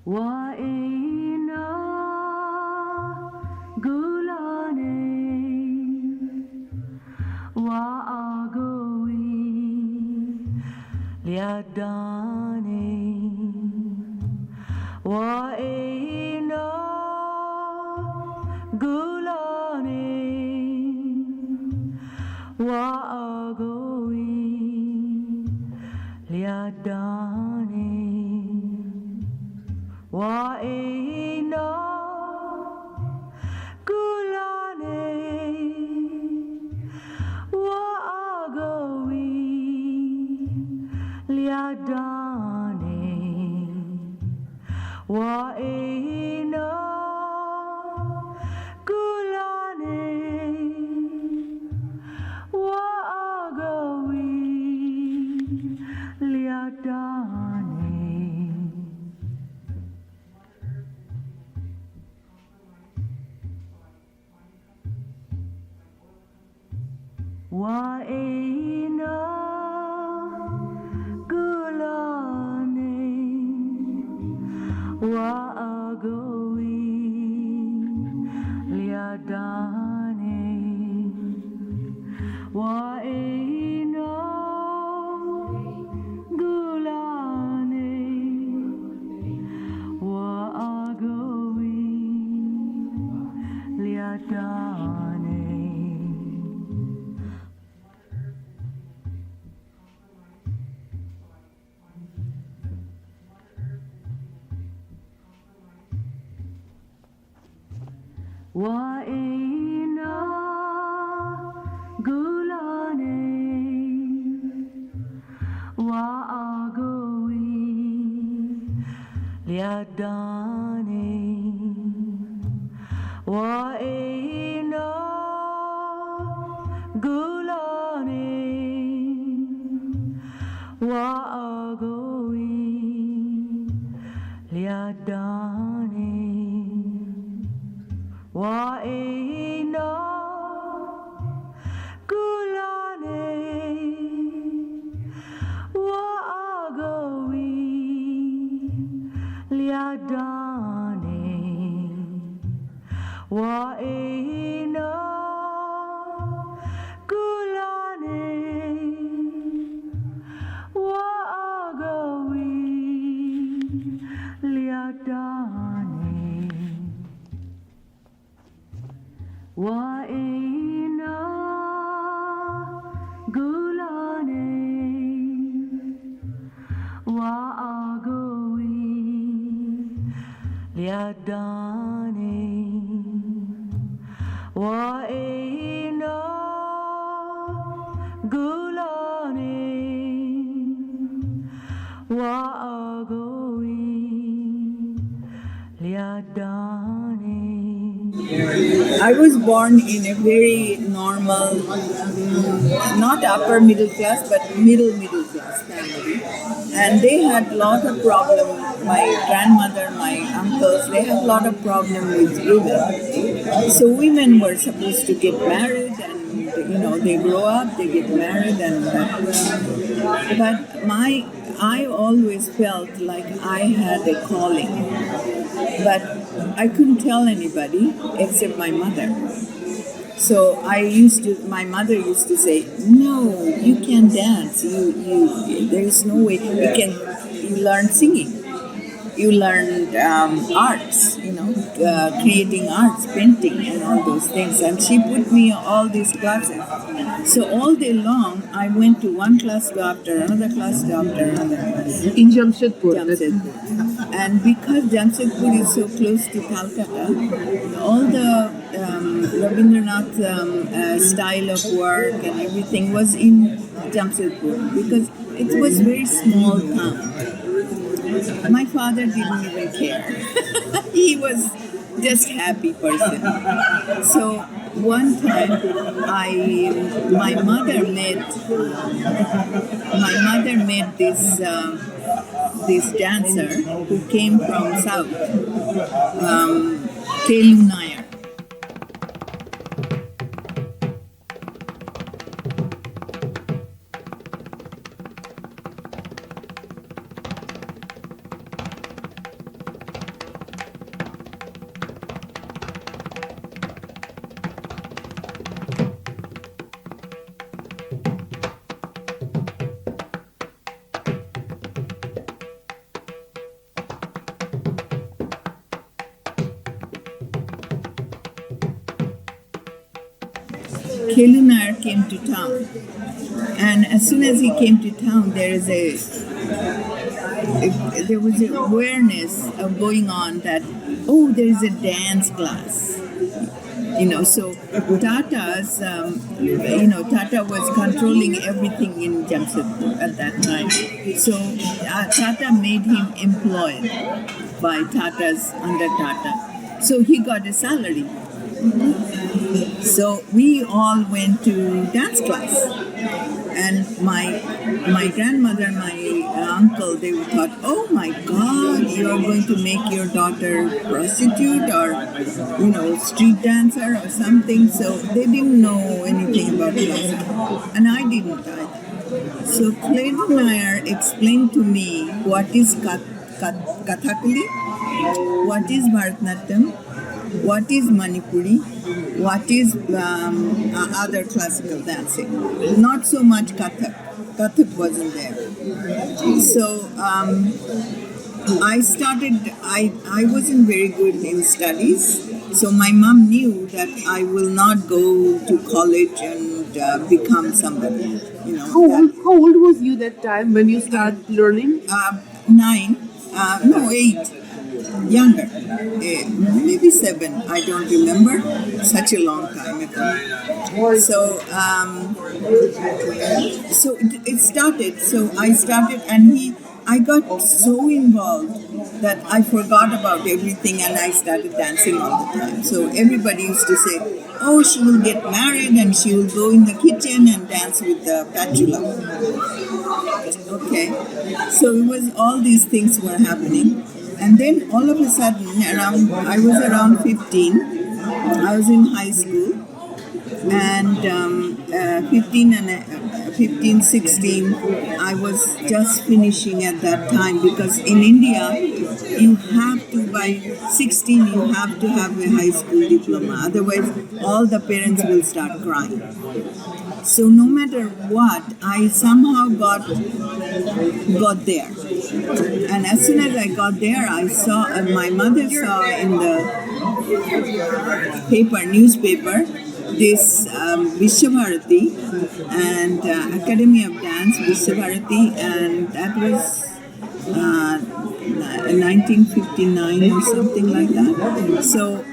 Waina gulane wa agowi liadane waina gulane wa agowi liadane waina gulane wa agowi liadane waina gulane wa agowi liadane waina gulane wa agowi liadane waina gulane wa agowi liadane waina gulane wa agowi liadane waina gulane wa agowi liadane waina gulane wa agowi liadane waina gulane wa agowi liadane waina gulane wa agowi liadane waina gulane wa agowi liadane. I was born in a very normal, not upper middle class, but middle class family. And they had a lot of problem. My grandmother, my uncles, they had a lot of problem with women. So women were supposed to get married, and they grow up, they get married, but I always felt like I had a calling, but I couldn't tell anybody except my mother. So my mother used to say, "No, you can't dance. There is no way. You learn singing. You learn arts, creating arts, painting, and all those things." And she put me all these classes. So all day long, I went to one class after another class after another. In Jamshedpur. And because Jamshedpur is so close to Calcutta, all the Rabindranath style of work and everything was in Jamshedpur because it was very small town. My father didn't even care. He was just happy person. So one time my mother met this dancer who came from South, Telu Nair. Kelunar came to town. And as soon as he came to town, there was an awareness of going on that, oh, there is a dance class. So Tata was controlling everything in Jamshedpur at that time. So Tata made him employed by Tata's under Tata. So he got a salary. So we all went to dance class. And my grandmother, my uncle, they thought, oh my God, you are going to make your daughter prostitute or, street dancer or something. So they didn't know anything about classical. And I didn't either. So Clayton Nair explained to me what is Kathakali, what is Bharatanatyam, what is Manipuri, what is other classical dancing. Not so much Kathak. Kathak wasn't there. So I wasn't very good in studies. So my mom knew that I will not go to college and become somebody. How old was you that time when you started learning? 8. Younger, maybe 7. I don't remember. Such a long time ago. So it started. So I started, and I got so involved that I forgot about everything, and I started dancing all the time. So everybody used to say, "Oh, she will get married, and she will go in the kitchen and dance with the patchoula." Okay, so it was all these things were happening. And then all of a sudden, I was around 15. I was in high school, and 15, 16, I was just finishing at that time, because in India, you have to, by 16, you have to have a high school diploma. Otherwise, all the parents will start crying. So no matter what, I somehow got there. And as soon as I got there, I saw, my mother saw in the newspaper, this Vishwabharati and Academy of Dance, Vishwabharati, and that was 1959 or something like that. So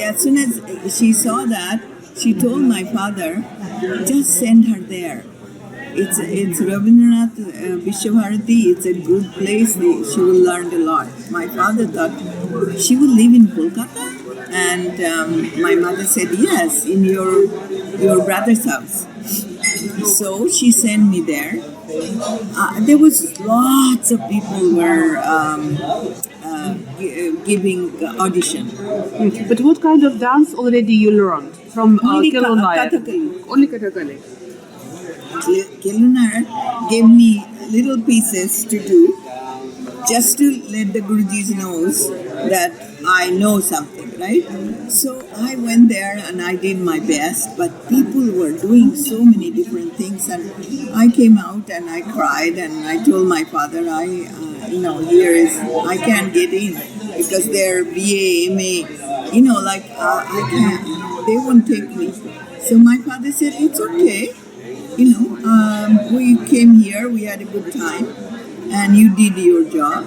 as soon as she saw that, she told my father, just send her there. It's Rabindranath Vishwabharati. It's a good place. She will learn a lot. My father thought she will live in Kolkata, and my mother said, yes, in your brother's house. So she sent me there. There was lots of people were giving audition. But what kind of dance already you learned from Kelunar? Kathakali. Only Kathakali. Kelunar gave me little pieces to do, just to let the Gurujis knows that I know something, right? So I went there and I did my best, but people were doing so many different things, and I came out and I cried and I told my father, I can't get in because they're BA, MA, I can't, they won't take me. So my father said, it's okay. We came here, we had a good time, and you did your job.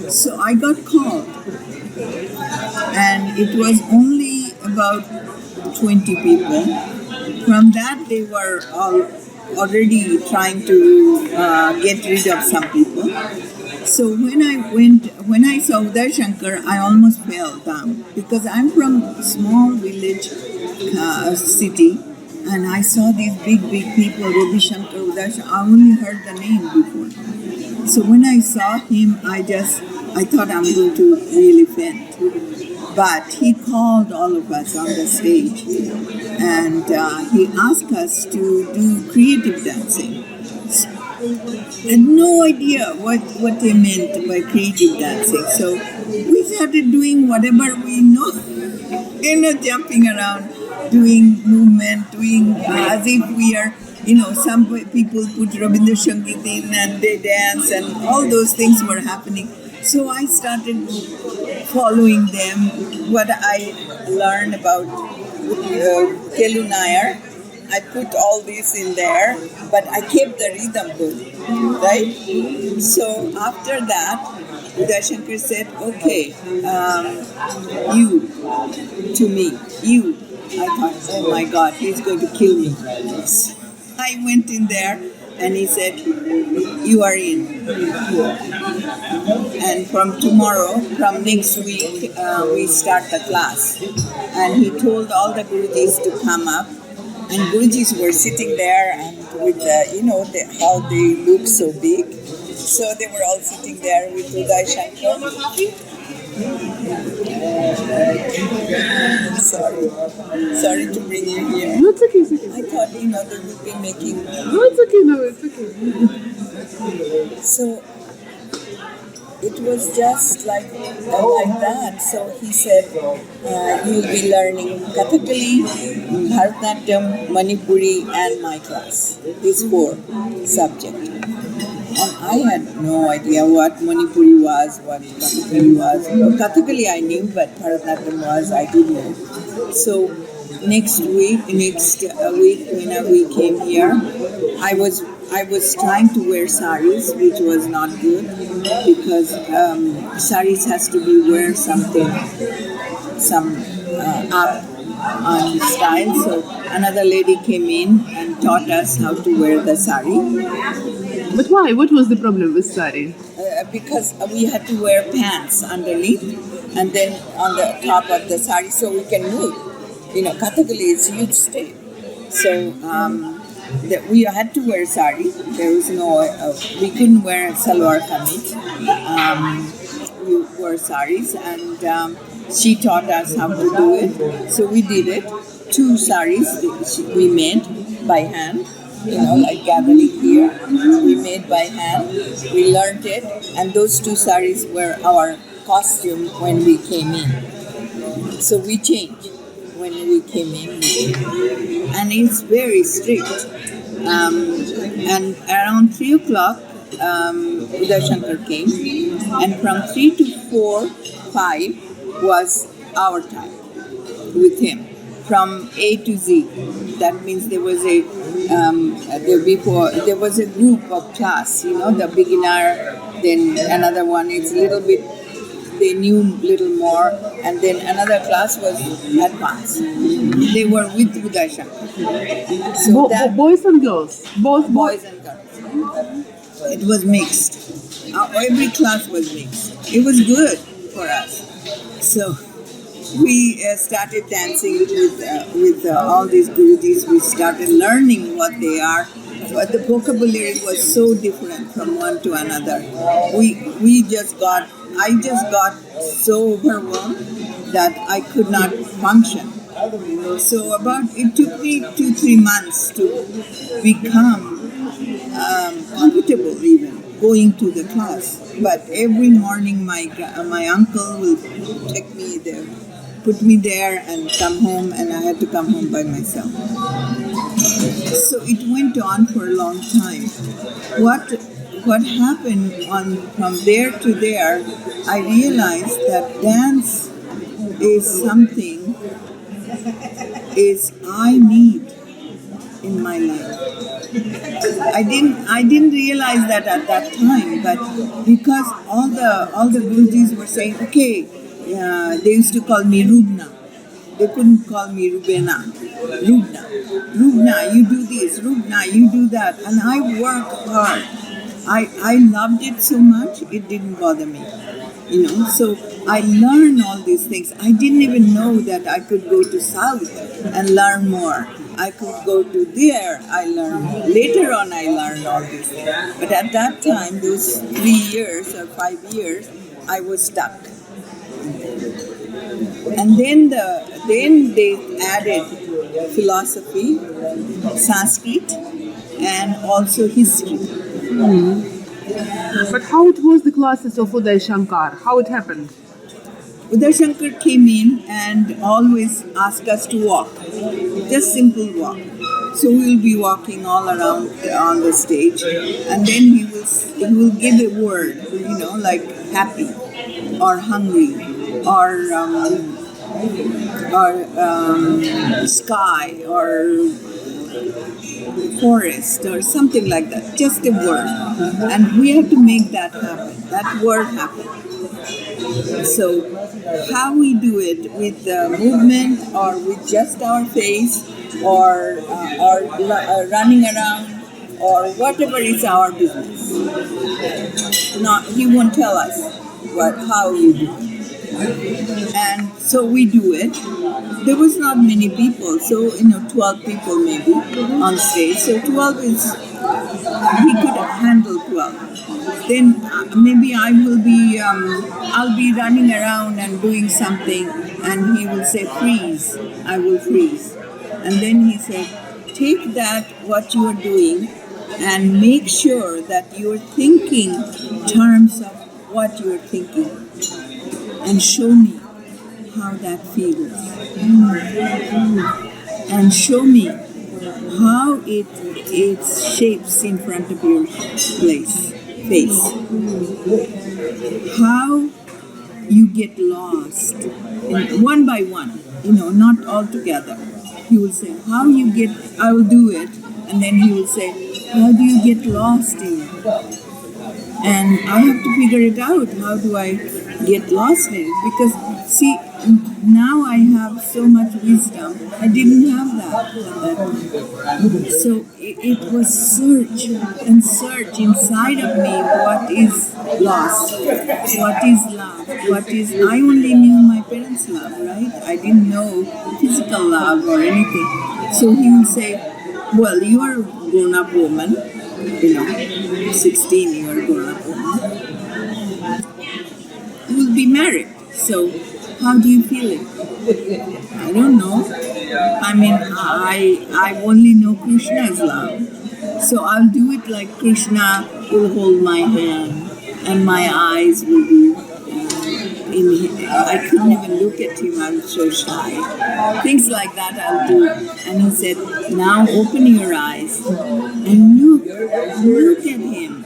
So I got called, and it was only about 20 people. From that, they were all already trying to get rid of some people. So when I saw Uday Shankar, I almost fell down, because I'm from a small village city. And I saw these big people, Ravi Shankar, Uday Shankar. I only heard the name before. So when I saw him, I thought I'm going to really faint. But he called all of us on the stage, and he asked us to do creative dancing. I had no idea what they meant by creative dancing. So we started doing whatever we know, jumping around, doing movement, doing as if we are, some people put Rabindra Sangeet in and they dance, and all those things were happening. So I started following them, what I learned about Telu Nair. I put all this in there, but I kept the rhythm good, right? So after that, Uday Shankar said, okay, you, to me, you. I thought, oh my God, he's going to kill me. So I went in there and he said, you are in. And from tomorrow, from next week, we start the class. And he told all the Gurujis to come up. And Gurujis were sitting there and with, how they look so big. So they were all sitting there with Uday Shankar. Sorry to bring you here. No, it's okay, it's okay. I thought, they would be making... No, it's okay, So it was just like that. So he said, you'll be learning Kathakali, Bharatanatyam, Manipuri, and my class. These 4 subjects. And I had no idea what Manipuri was, what Kathakali was. Kathakali I knew, but Bharatanatyam was, I didn't know. So next week when we came here, I was trying to wear saris, which was not good because saris has to be wear some up on style. So another lady came in and taught us how to wear the sari. But why? What was the problem with sari? Because we had to wear pants underneath and then on the top of the sari so we can move. Kathakali is huge state. So we had to wear sari. There was no, we couldn't wear salwar kameez. We wore saris and she taught us how to do it. So we did it. 2 saris we made by hand. Like gathering here. We made by hand. We learned it. And those 2 saris were our costume when we came in. So we changed when we came in. And it's very strict. And around 3 o'clock, Uday Shankar came. And from 3 to 4, 5 was our time with him. From A to Z. That means there was a group of class, the beginner, then another one. It's a little bit, they knew little more, and then another class was advanced. They were with Uday Shankar. So boys and girls? Both boys and girls. It was mixed. Every class was mixed. It was good for us. So we started dancing with all these Gurujis. We started learning what they are. But the vocabulary was so different from one to another. I just got so overwhelmed that I could not function. So it took me 2-3 months to become comfortable even going to the class. But every morning my uncle will take me there, put me there and come home, and I had to come home by myself. So it went on for a long time. What happened from there to there, I realized that dance is something I need in my life. I didn't realize that at that time, but because all the Gurujis were saying, okay, they used to call me Rubna. They couldn't call me Rubena. Rubna, you do this. Rubna, you do that. And I worked hard. I loved it so much, it didn't bother me. So I learned all these things. I didn't even know that I could go to South and learn more. I could go to there, I learned. Later on, I learned all these things. But at that time, those 3 years or 5 years, I was stuck. And then they added philosophy, Sanskrit, and also history. But how it was the classes of Uday Shankar? How it happened? Uday Shankar came in and always asked us to walk, just simple walk. So we will be walking all around on the stage, and then he will give a word, like happy, or hungry, or or sky or forest or something like that, just a word. And we have to make that happen, that word happen. So how we do it with the movement or with just our face or running around or whatever is our business. Not, he won't tell us how you do it. And so we do it. There was not many people, so 12 people maybe on stage. So 12 is, he could handle 12. Then maybe I'll be running around and doing something, and he will say freeze. I will freeze, and then he said, take that what you are doing, and make sure that you are thinking terms of what you are thinking, and show me how that feels, and show me how it shapes in front of your face, how you get lost, one by one, not all together. He will say, I will do it, and then he will say, how do you get lost in it? And I have to figure it out. How do I get lost in it? Because, see, now I have so much wisdom. I didn't have that at that time. So it was search and search inside of me. What is lost? What is love? I only knew my parents' love, right? I didn't know physical love or anything. So he will say, well, you are a grown-up woman, 16, you are a grown-up woman. You will be married. So how do you feel it? I don't know. I mean, I only know Krishna's love. So I'll do it like Krishna will hold my hand and my eyes will be I couldn't even look at him, I was so shy. Things like that I'll do. And he said, now open your eyes and look at him.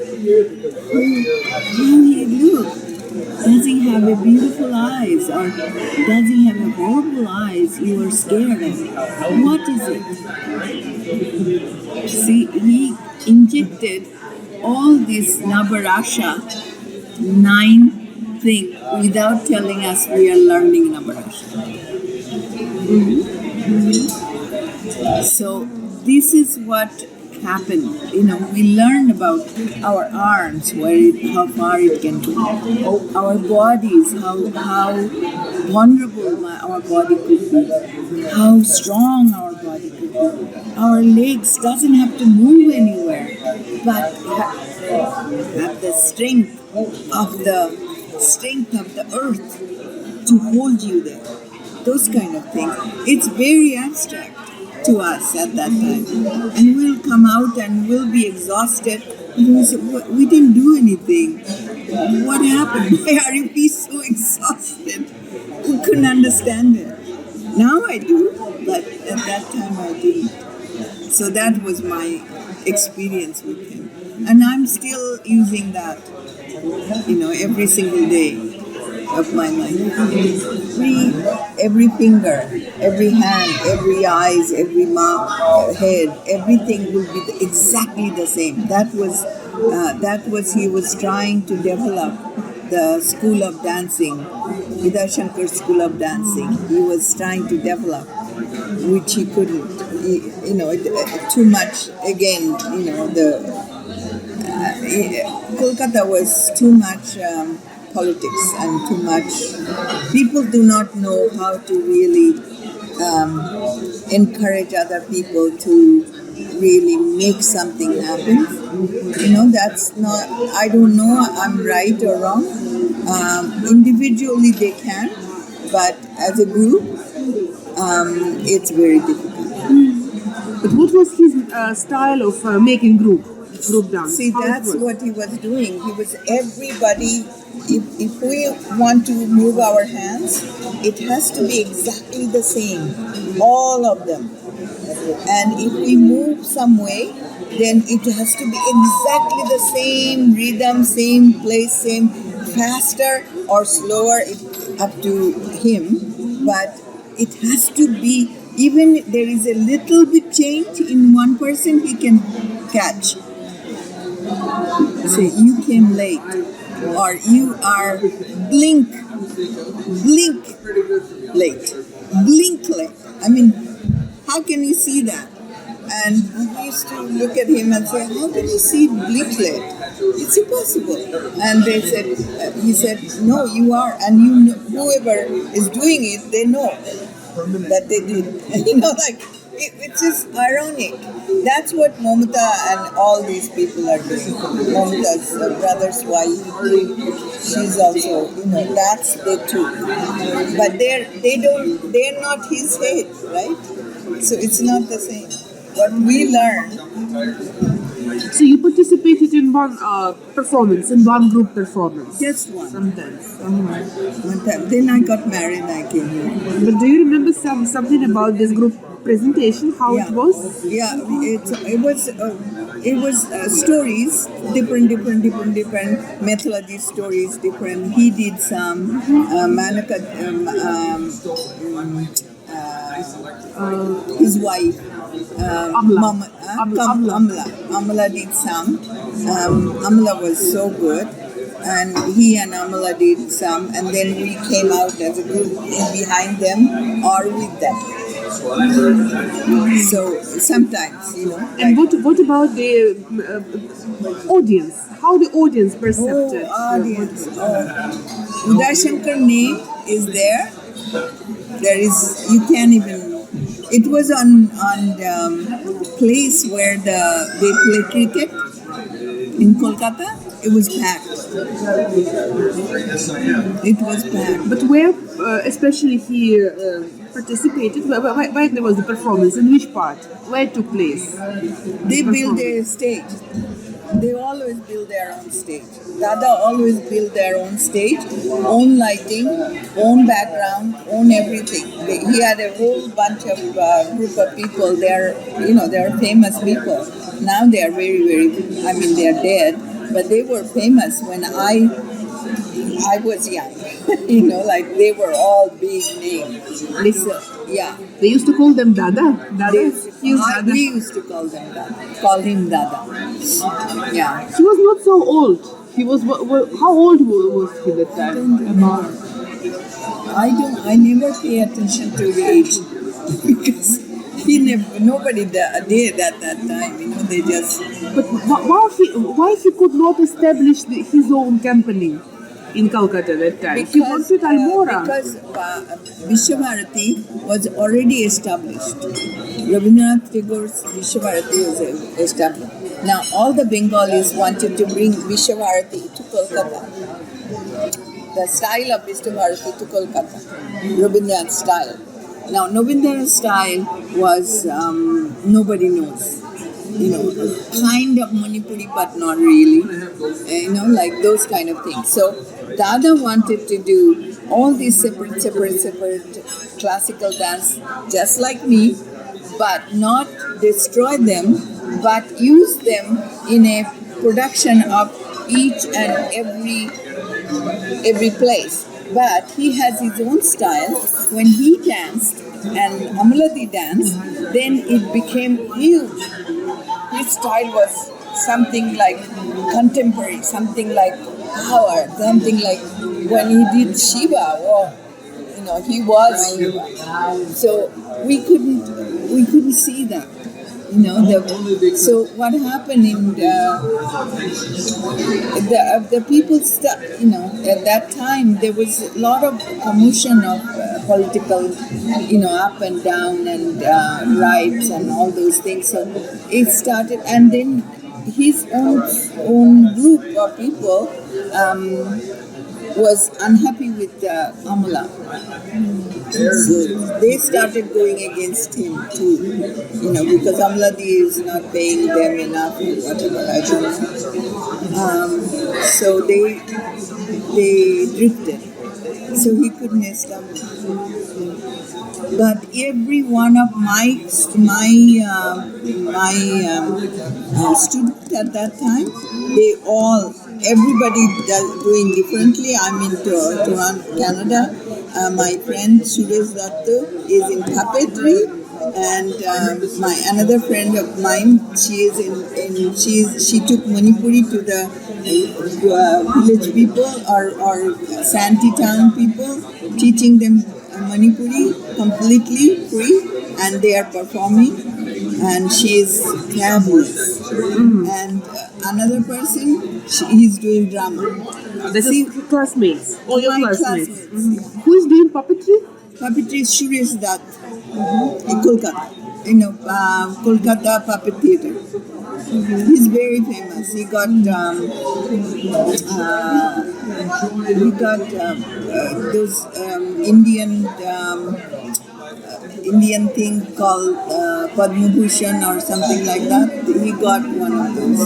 How he look. Does he have a beautiful eyes or does he have a horrible eyes you are scared of? What is it? See, he injected all this Nabarasha, 9 thing without telling us we are learning Nabarasha. So this is what happened. We learn about our arms, how far it can go, our bodies, how vulnerable our body could be, how strong our body could be. Our legs doesn't have to move anywhere, but have the strength of the earth to hold you there. Those kind of things. It's very abstract to us at that time. And we'll come out and we'll be exhausted. And we say, we didn't do anything. What happened? Why are we so exhausted? We couldn't understand it. Now I do, but at that time I didn't. So that was my experience with him. And I'm still using that, every single day of my life. Every finger, every hand, every eyes, every mouth, head, everything will be exactly the same. That was he was trying to develop the school of dancing, Vidya School of Dancing. He was trying to develop, which he couldn't. Too much again. Kolkata was too much politics and too much. People do not know how to really encourage other people to really make something happen. That's not. I don't know. I'm right or wrong. Individually they can, but as a group, it's very difficult. But what was his style of making group dance? See, that's what he was doing. He was everybody. If we want to move our hands, it has to be exactly the same, all of them. And if we move some way, then it has to be exactly the same rhythm, same place, same faster or slower, up to him. but it has to be, even there is a little bit change in one person, he can catch. Say you came late, or you are blink late, blink late. I mean, how can you see that? And I used to look at him and say, how can you see blink late? It's impossible. And they said, he said, no, you are, and you know, whoever is doing it, they know that they did. Like it's just ironic. That's what Momita and all these people are doing. Momita's brother's wife, she's also, that's the truth. But they're not his head, right? So it's not the same. What we learn. So you participated in one performance, in one group performance? Just one. Sometimes. One time. Then I got married and I came here. But do you remember something about this group presentation? How it was? Yeah, it was stories, different mythology stories, different. He did some Manaka, his wife. Amla did some. Amla was so good, and he and Amla did some, and then we came out as a group behind them or with them. So sometimes, And what about the audience? How the audience perceived it? Audience. Uday Shankar name is there. There is, you can't even. It was on place where they play cricket in Kolkata. It was packed. It was packed. But where, especially he participated, where there was the performance, in which part? Where it took place? They build a stage. They always build their own stage. Dada always build their own stage, own lighting, own background, own everything. He had a whole bunch of group of people. They're famous people. Now they are very, very. They are dead, but they were famous when I was young. They were all big names. Listen, yeah. They used to call them Dada. Dada. We used to call them Dada. Call him Dada. Yeah. He was not so old. He was. How old was he that time? I never pay attention to the age because nobody did at that time. They just. But why he could not establish his own company in Calcutta that time? He wanted Almora. Because Vishwabharati was already established. Rabindranath Tagore's Vishwabharati was established. Now all the Bengalis wanted to bring Vishwabharati to Kolkata. The style of Vishwabharati to Kolkata. Rabindranath's style. Now Rabindranath's style was nobody knows. Kind of Manipuri, but not really. Like those kind of things. So Dada wanted to do all these separate classical dance, just like me, but not destroy them, but use them in a production of each and every place. But he has his own style. When he danced and Amaladi danced, then it became huge. His style was something like contemporary, something like power, something like when he did Shiva, he was Shiva. So we couldn't see that. So what happened in the people at that time, there was a lot of commotion of political, up and down and rights and all those things. So it started, and then his own group of people was unhappy with Amala. So they started going against him too, because Amladi is not paying them enough or whatever, I don't know. So they drifted. So he couldn't establish. But every one of my students at that time, everybody doing differently. I'm in Toronto, Canada, my friend Suresh Datta is in puppetry, and my another friend of mine, she is she took Manipuri to the village people or Santi town people, teaching them Manipuri completely free, and they are performing, and she is fabulous. And another person, he's doing drama. This See, is classmates. All your my classmates. classmates. Who is doing puppetry? Puppetry is Suresh Dutt in Kolkata. Kolkata Puppet Theatre. He's very famous. He got those Indian thing called Padma Bhushan or something like that. He got one of those.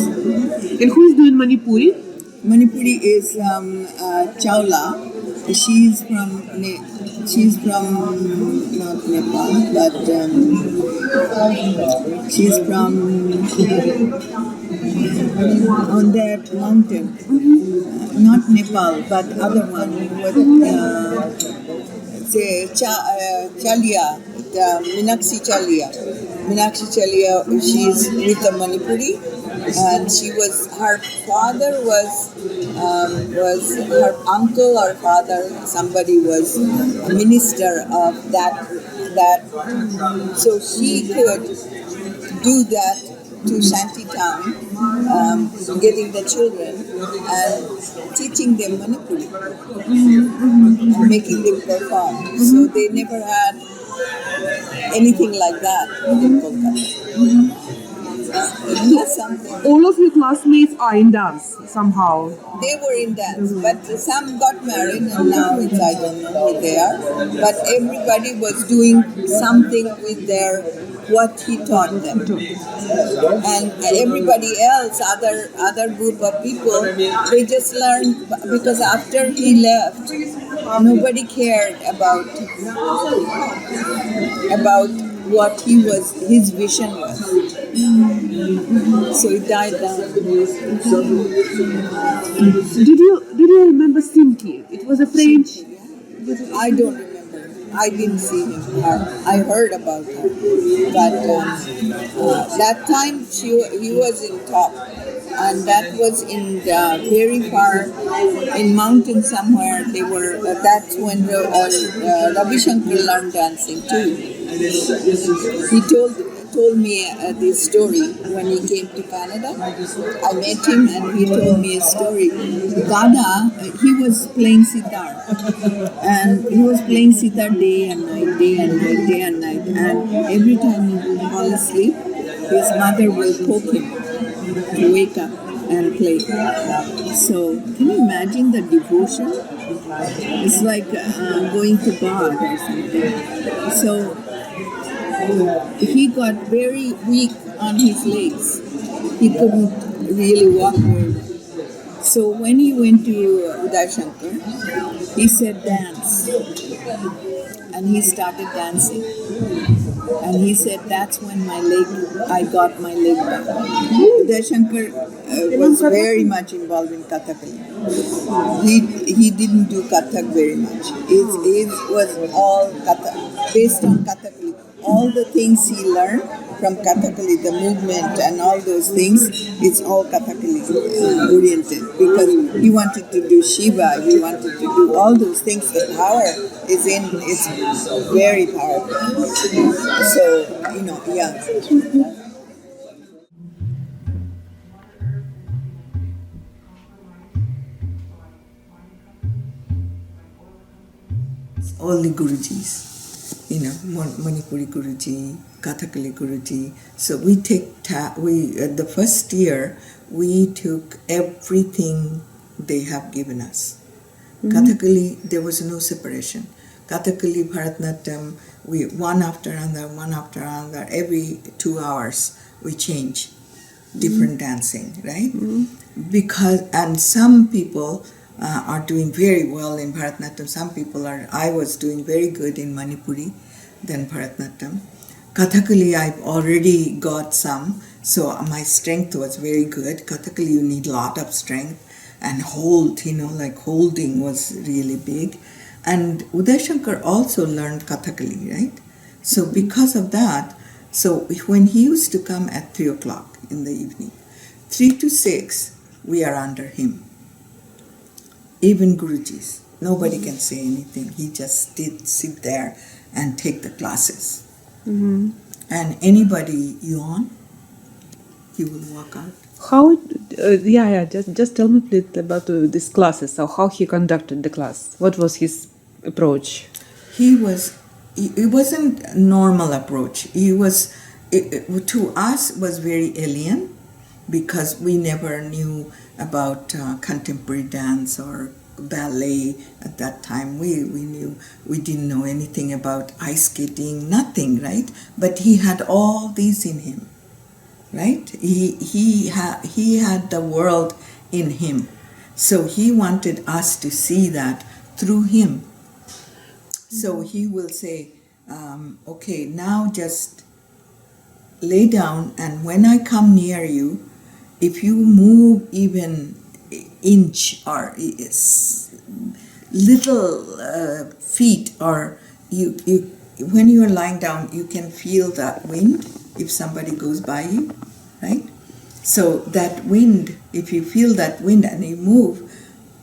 And who is doing Manipuri? Manipuri is Chawla. She's from not Nepal, but she's from on that mountain. Not Nepal, but other one. Chalia, Meenakshi Chalia. Meenakshi Chalia, she's with the Manipuri, and her father was her uncle or father. Somebody was a minister of that. So she could do that to Shanty town, getting the children and teaching them Manipuri and making them perform. So they never had anything like that in Kolkata. That's something. All of your classmates are in dance somehow. They were in dance, but some got married and now I don't know who they are. But everybody was doing something with what he taught them. And everybody else, other group of people, they just learned because after he left, nobody cared about what his vision was. So it died down. Did you remember Simki? It was a French. I don't remember. I didn't see him. I heard about her, but that time he was in top, and that was in very far in mountain somewhere. They were. That's when Ravi Shankar learned dancing too. He told me this story when he came to Canada. I met him and he told me a story. Dada, he was playing sitar, and he was playing sitar day and night, day and night, day and night. And every time he would fall asleep, his mother will poke him to wake up and play. So can you imagine the devotion? It's like going to God or something. So he got very weak on his legs. He couldn't really walk very well. So when he went to Uday Shankar, he said dance. And he started dancing. And he said that's when I got my leg back. Uday Shankar was very much involved in Kathakali. He didn't do Kathak very much. It was all Kathak, based on Kathakali. All the things he learned from Kathakali, the movement and all those things, it's all Kathakali oriented because he wanted to do Shiva, he wanted to do all those things. The power it's very powerful. So, yeah. All the Gurujis. Manipuri Guruji, Kathakali Guruji. So we the first year, we took everything they have given us. Kathakali, there was no separation. Kathakali, Bharatanatyam, one after another, every 2 hours, we change different dancing, right? And some people are doing very well in Bharatanatyam. Some people I was doing very good in Manipuri than Bharatanatyam. Kathakali, I've already got some, so my strength was very good. Kathakali, you need a lot of strength and hold, like holding was really big. And Uday Shankar also learned Kathakali, right? So because of that, so when he used to come at 3 o'clock in the evening, 3 to 6, we are under him. Even Guruji's. Nobody can say anything. He just did sit there and take the classes. Mm-hmm. And anybody yawn, he will walk out. How? Just tell me please about these classes. So how he conducted the class? What was his approach? It wasn't a normal approach. To us was very alien because we never knew about contemporary dance or ballet at that time. We didn't know anything about ice skating, nothing, right? But he had all these in him, right? He had the world in him. So he wanted us to see that through him. So he will say, okay, now just lay down, and when I come near you, if you move even inch or little feet, or you when you are lying down, you can feel that wind if somebody goes by you, right? So that wind, if you feel that wind and you move,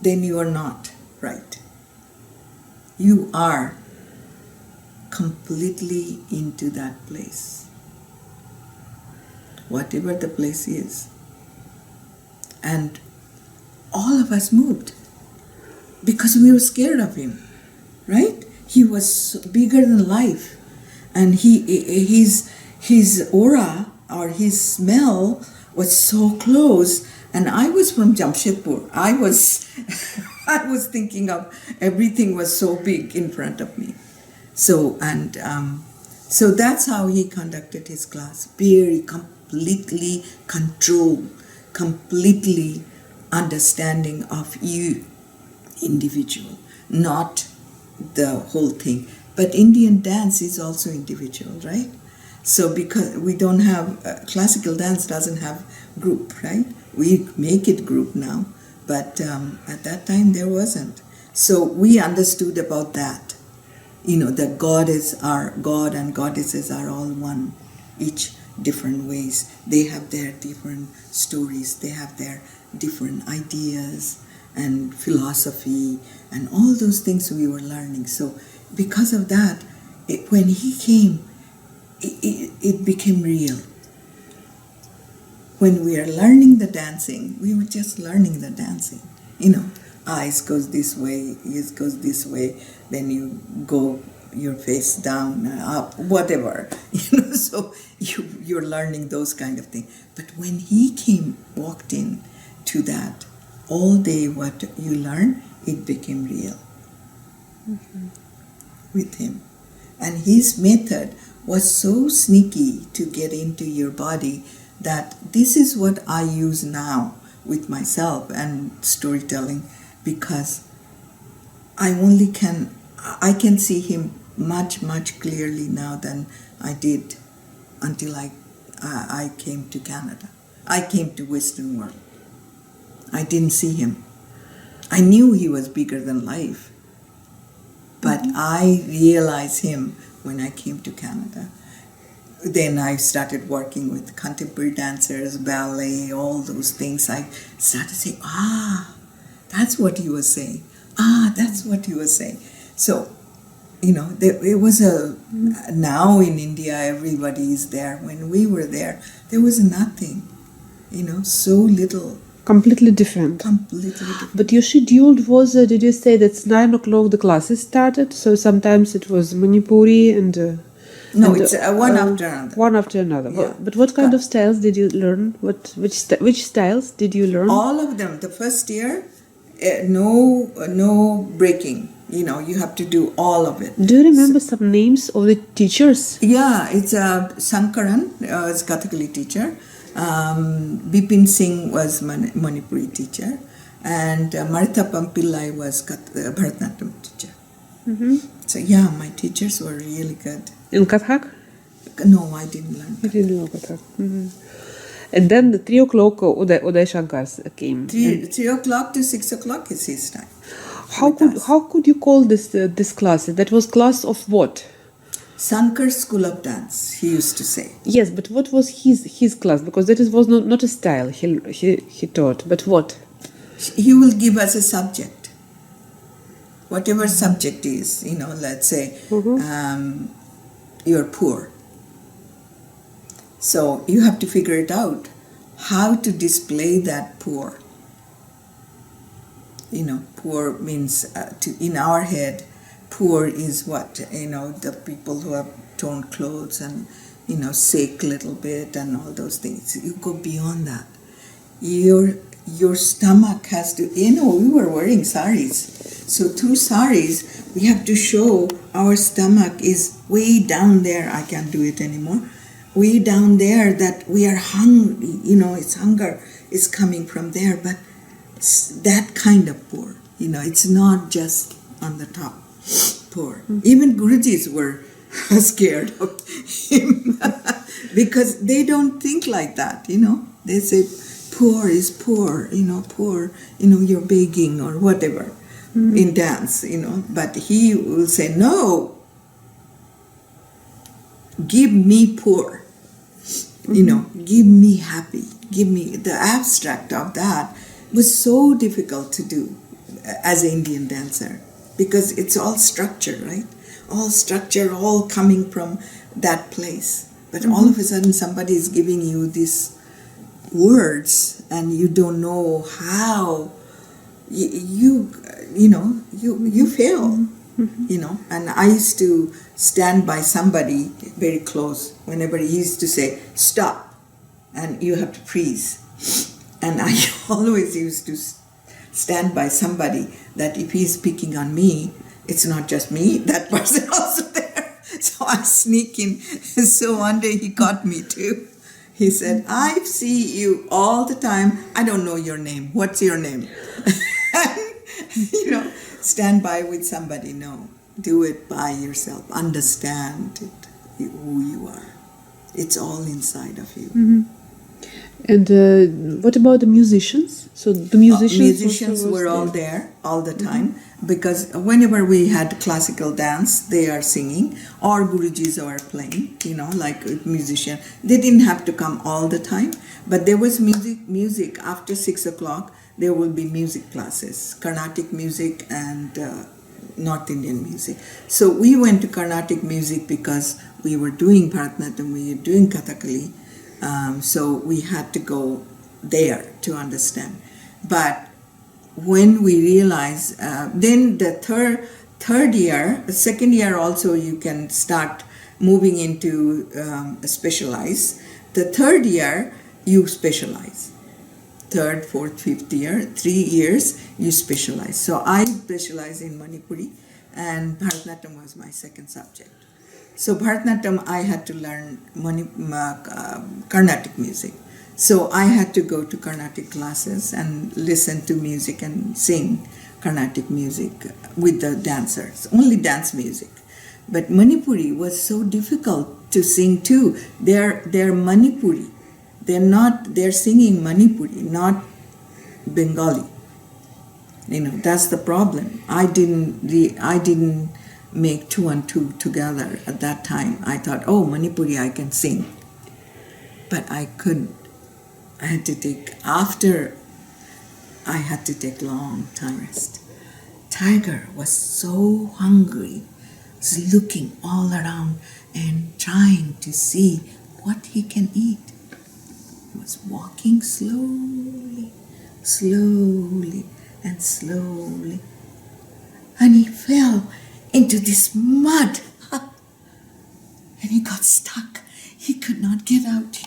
then you are not right. You are completely into that place, whatever the place is. And all of us moved because we were scared of him, right? He was bigger than life, and his aura or his smell was so close. And I was from Jamshedpur. I was thinking of everything was so big in front of me. So that's how he conducted his class. Very completely controlled, completely understanding of you, individual, not the whole thing. But Indian dance is also individual, right? So because we don't have, classical dance doesn't have group, right? We make it group now, but at that time there wasn't. So we understood about that. That God is our God and goddesses are all one, each different ways. They have their different stories, they have their different ideas and philosophy and all those things we were learning. So because of that, when he came, it became real. When we are learning the dancing, we were just learning the dancing. Eyes goes this way, ears goes this way, then you go your face down, up, whatever. So you're learning those kind of things. But when he walked in to that, all day what you learn, it became real with him. And his method was so sneaky to get into your body that this is what I use now with myself and storytelling, because I can see him much, much clearly now than I did until I came to Canada. I came to Western world. I didn't see him. I knew he was bigger than life, but I realized him when I came to Canada. Then I started working with contemporary dancers, ballet, all those things. I started saying, that's what he was saying. That's what he was saying. So, it was now in India, everybody is there. When we were there was nothing, so little. Completely different. Completely different. But your schedule was, did you say that's 9 o'clock the classes started? So sometimes it was Manipuri and... No, it's one after another. One after another. Yeah. But what kind of styles did you learn? Which styles did you learn? All of them. The first year, no breaking. You have to do all of it. Do you remember some names of the teachers? Yeah, it's Sankaran, is Kathakali teacher. Bipin Singh was Manipuri teacher, and Maritha Pampillai was Bharatanatyam teacher. Mm-hmm. So yeah, my teachers were really good. In Kathak? No, I didn't learn. You didn't know Kathak. Mm-hmm. And then the 3 o'clock Uday Shankar came. 3 o'clock to 6 o'clock is his time. with us. How could you call this class? That was class of what? Sankar School of Dance, he used to say. Yes, but what was his class? Because was not a style he taught, but what? He will give us a subject. Whatever subject is, let's say you're poor. So you have to figure it out, how to display that poor. Poor means, in our head, poor is what? The people who have torn clothes and, sick a little bit and all those things. You go beyond that. Your stomach has to, we were wearing saris. So through saris, we have to show our stomach is way down there. I can't do it anymore. Way down there, that we are hungry. It's hunger is coming from there. But that kind of poor. It's not just on the top poor. Even Gurujis were scared of him because they don't think like that. They say poor is poor. Poor. You're begging or whatever in dance. But he will say no. Give me poor. Give me happy. Give me the abstract of that. Was so difficult to do as an Indian dancer because it's all structure, right? All structure, all coming from that place. But all of a sudden somebody is giving you these words and you don't know how you fail. And I used to stand by somebody very close whenever he used to say, stop, and you have to freeze. And I always used to stand by somebody that if he's picking on me, it's not just me, that person also there. So I sneak in. So one day he caught me too. He said, I see you all the time. I don't know your name. What's your name? Stand by with somebody. No, do it by yourself. Understand who you are. It's all inside of you. And what about the musicians? So the musicians were all there all the time because whenever we had classical dance, they are singing or Gurujis are playing, like a musician. They didn't have to come all the time, but there was music after 6 o'clock. There will be music classes, Carnatic music and North Indian music. So we went to Carnatic music because we were doing Bharatanatyam, we were doing Kathakali. So we had to go there to understand. But when we realized, then the third year, the second year also you can start moving into specialize. The third year you specialize. Third, fourth, fifth year, 3 years you specialize. So I specialized in Manipuri and Bharatanatyam was my second subject. So Bharatanatyam, I had to learn Carnatic music. So I had to go to Carnatic classes and listen to music and sing Carnatic music with the dancers, only dance music. But Manipuri was so difficult to sing too. They're Manipuri. They're singing Manipuri, not Bengali. That's the problem. I didn't make 2 and 2 together at that time. I thought, Manipuri I can sing. But I couldn't. I had to take long time rest. Tiger was so hungry, was looking all around and trying to see what he can eat. He was walking slowly, and slowly. And he fell into this mud. And he got stuck. He could not get out.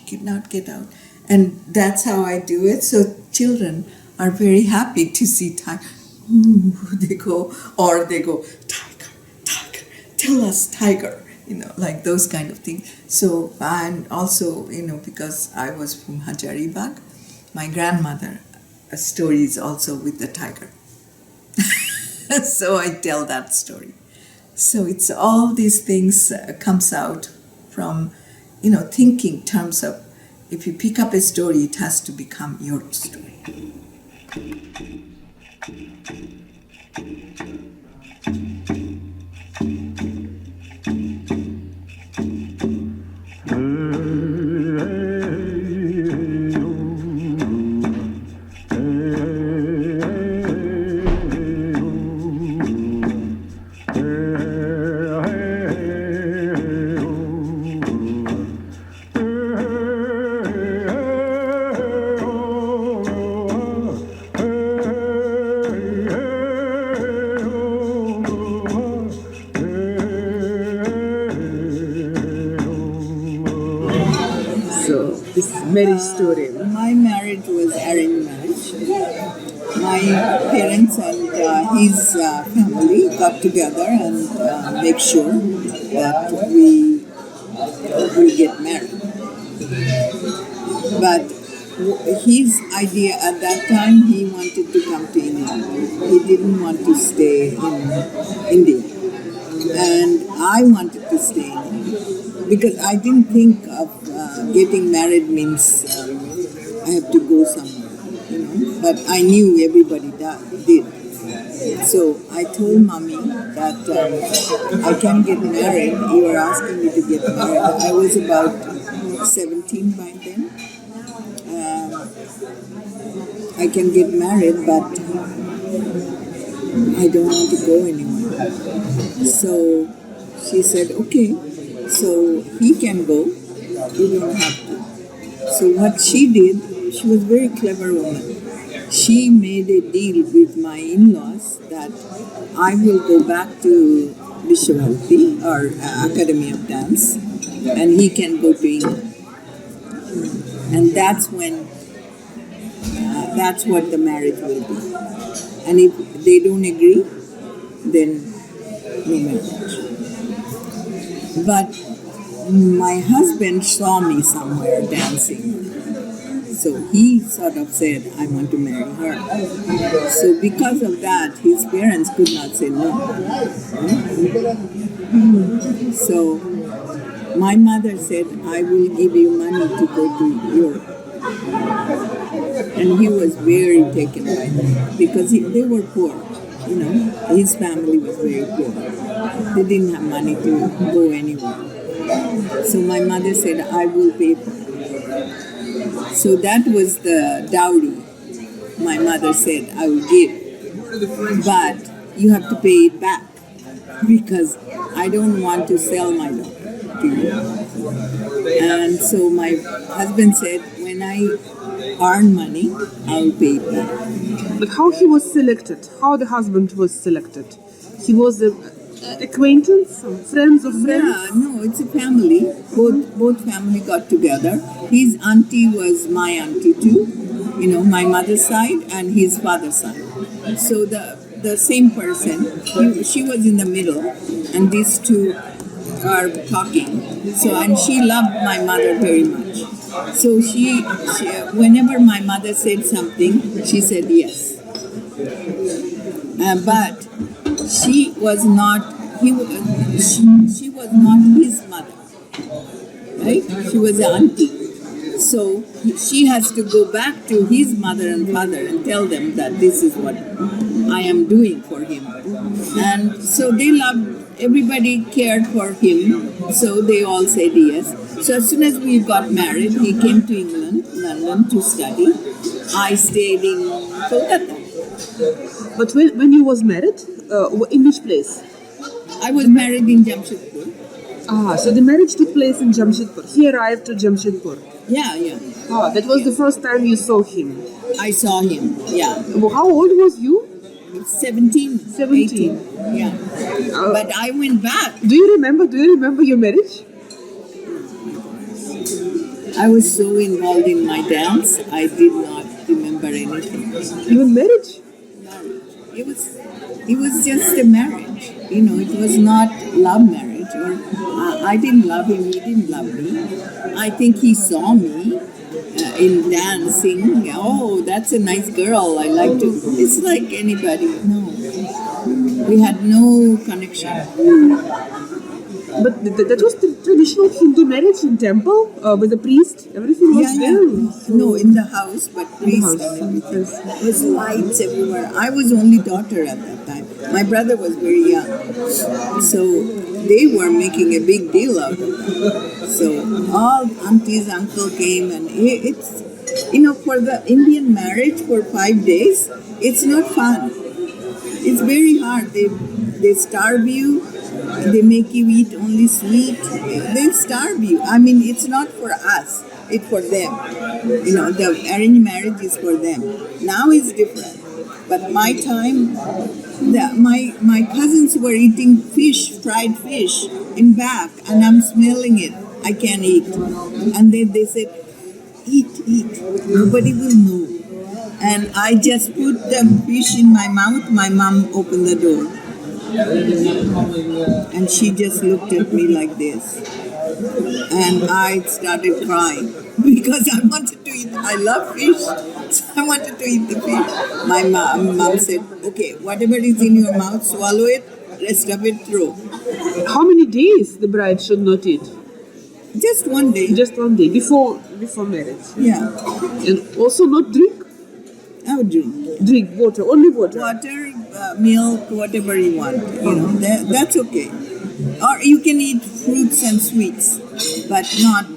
And that's how I do it. So children are very happy to see tiger. Ooh, they go, tiger, tell us, tiger. Like those kind of things. So, and also, because I was from Hazaribagh, my grandmother, a story is also with the tiger. So I tell that story. So it's all these things comes out from, thinking terms of, if you pick up a story, it has to become your story. So, this marriage story. My marriage was arranged marriage. My parents and his family got together and make sure that we will get married. But his idea at that time, he wanted to come to India. He didn't want to stay in India. And I wanted to stay in India because I didn't think of getting married means I have to go somewhere, you know. But I knew everybody did. So I told mommy that I can get married. You are asking me to get married. I was about 17 by then. I can get married, but I don't want to go anywhere. So she said, okay, so he can go, you don't have to. So what she did, she was a very clever woman. She made a deal with my in-laws that I will go back to Vishwavalti or Academy of Dance and he can go to England. And that's when, that's what the marriage will be. And if they don't agree, then no marriage. But my husband saw me somewhere dancing. So he sort of said, I want to marry her. So because of that, his parents could not say no. So my mother said, I will give you money to go to Europe. And he was very taken by them because they were poor. You know, his family was very poor. They didn't have money to go anywhere. So my mother said, I will pay for it. So that was the dowry my mother said I will give. But you have to pay it back because I don't want to sell my daughter to you. And so my husband said, when I earn money, I will pay it back. But how he was selected? How the husband was selected? He was a acquaintance, friends of friends? Yeah, no, it's a family. Both family got together. His auntie was my auntie too, you know, my mother's side and his father's side. So the same person, she was in the middle, and these two are talking. So, and she loved my mother very much. So she whenever my mother said something, she said yes. But she was not. She was not his mother, right? She was an auntie. So she has to go back to his mother and father and tell them that this is what I am doing for him. And so they loved. Everybody cared for him. So they all said yes. So as soon as we got married, he came to England, London to study. I stayed in Kolkata. But when you was married, in which place? I was married in Jamshedpur. So the marriage took place in Jamshedpur. He arrived to Jamshedpur. Yeah. That was the first time you saw him. I saw him, yeah. Well, how old was you? 17. 17. 18, yeah. But I went back. Do you remember your marriage? I was so involved in my dance, I did not remember anything. Even marriage? It was just a marriage. You know, it was not love marriage. Or I didn't love him, he didn't love me. I think he saw me in dancing. Oh, that's a nice girl. I like to. It's like anybody. No, we had no connection. But that was the traditional Hindu marriage in temple with the priest. Everything was there. No, in the house, but priest. In the house. There was lights everywhere. I was only daughter at that time. My brother was very young, so they were making a big deal out of it. So all aunties, uncle came, and it's, for the Indian marriage for 5 days, it's not fun. It's very hard. They starve you. They make you eat only sweet. They'll starve you. I mean, it's not for us. It's for them. The arranged marriage is for them. Now it's different. But my time, my cousins were eating fish, fried fish, in back, and I'm smelling it. I can't eat. And then they said, eat. Nobody will know. And I just put the fish in my mouth. My mom opened the door. And she just looked at me like this. And I started crying because I wanted to eat. I love fish, so I wanted to eat the fish. My mom said, okay, whatever is in your mouth, swallow it, rest of it throw. How many days the bride should not eat? Just one day. Just one day, before marriage. Yeah. And also not drink? I would drink. Drink water, only water. Water, milk, whatever you want. That's okay. Or you can eat fruits and sweets, but not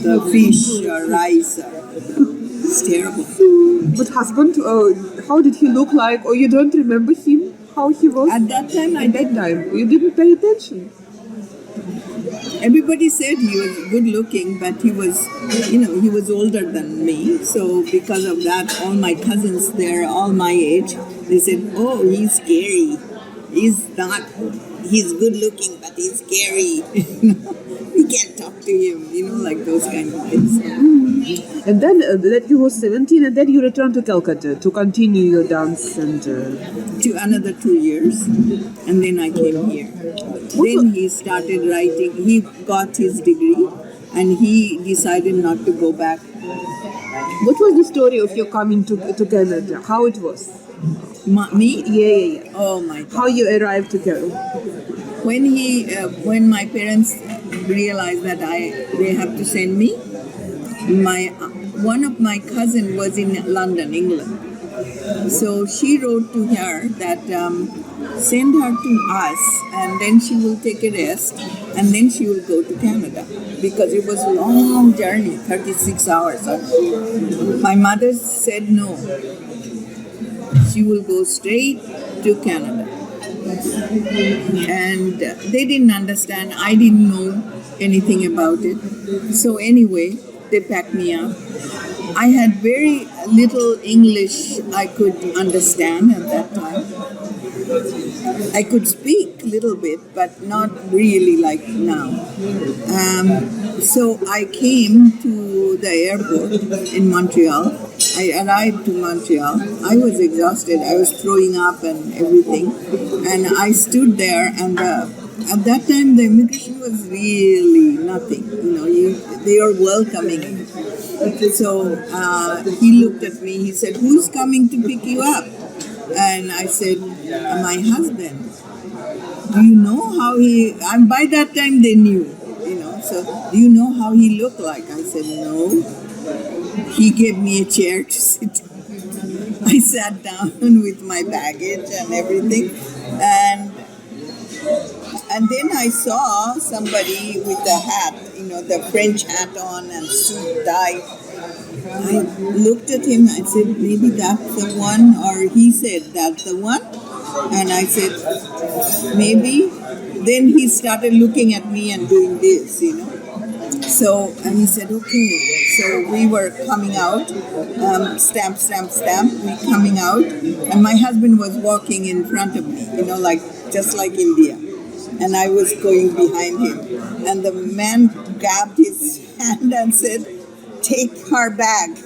the fish or rice. It's terrible. But husband, how did he look like? Or you don't remember him? How he was? At that time, You didn't pay attention. Everybody said he was good looking, but he was older than me. So because of that, all my cousins there, all my age, they said, oh, he's scary. He's good looking, but he's scary. We can't talk to him, like those kind of things. And then that you were 17, and then you returned to Calcutta to continue your dance and... To another 2 years, and then I came here. Then he started writing. He got his degree, and he decided not to go back. What was the story of your coming to Canada? How it was? Me? Yeah. Oh my God. How you arrived to Canada? When my parents realized that they have to send me, one of my cousin was in London, England. So she wrote to her that send her to us, and then she will take a rest, and then she will go to Canada, because it was a long journey, 36 hours. My mother said no. She will go straight to Canada. And they didn't understand. I didn't know anything about it. So anyway, they packed me up. I had very little English I could understand at that time. I could speak a little bit, but not really like now. So I came to the airport in Montreal. I arrived to Montreal. I was exhausted. I was throwing up and everything. And I stood there, and at that time the immigration was really nothing. They are welcoming. So he looked at me. He said, "Who's coming to pick you up?" And I said, "My husband." Do you know how he? And by that time they knew. So do you know how he looked like? I said, "No." He gave me a chair to sit. I sat down with my baggage and everything, and then I saw somebody with a hat, the French hat on and suit tie. I looked at him. I said, maybe that's the one, or he said, that's the one. And I said, maybe. Then he started looking at me and doing this, So, and he said, okay. So we were coming out, stamp, we coming out. And my husband was walking in front of me, just like India. And I was going behind him. And the man grabbed his hand and said, take her bag.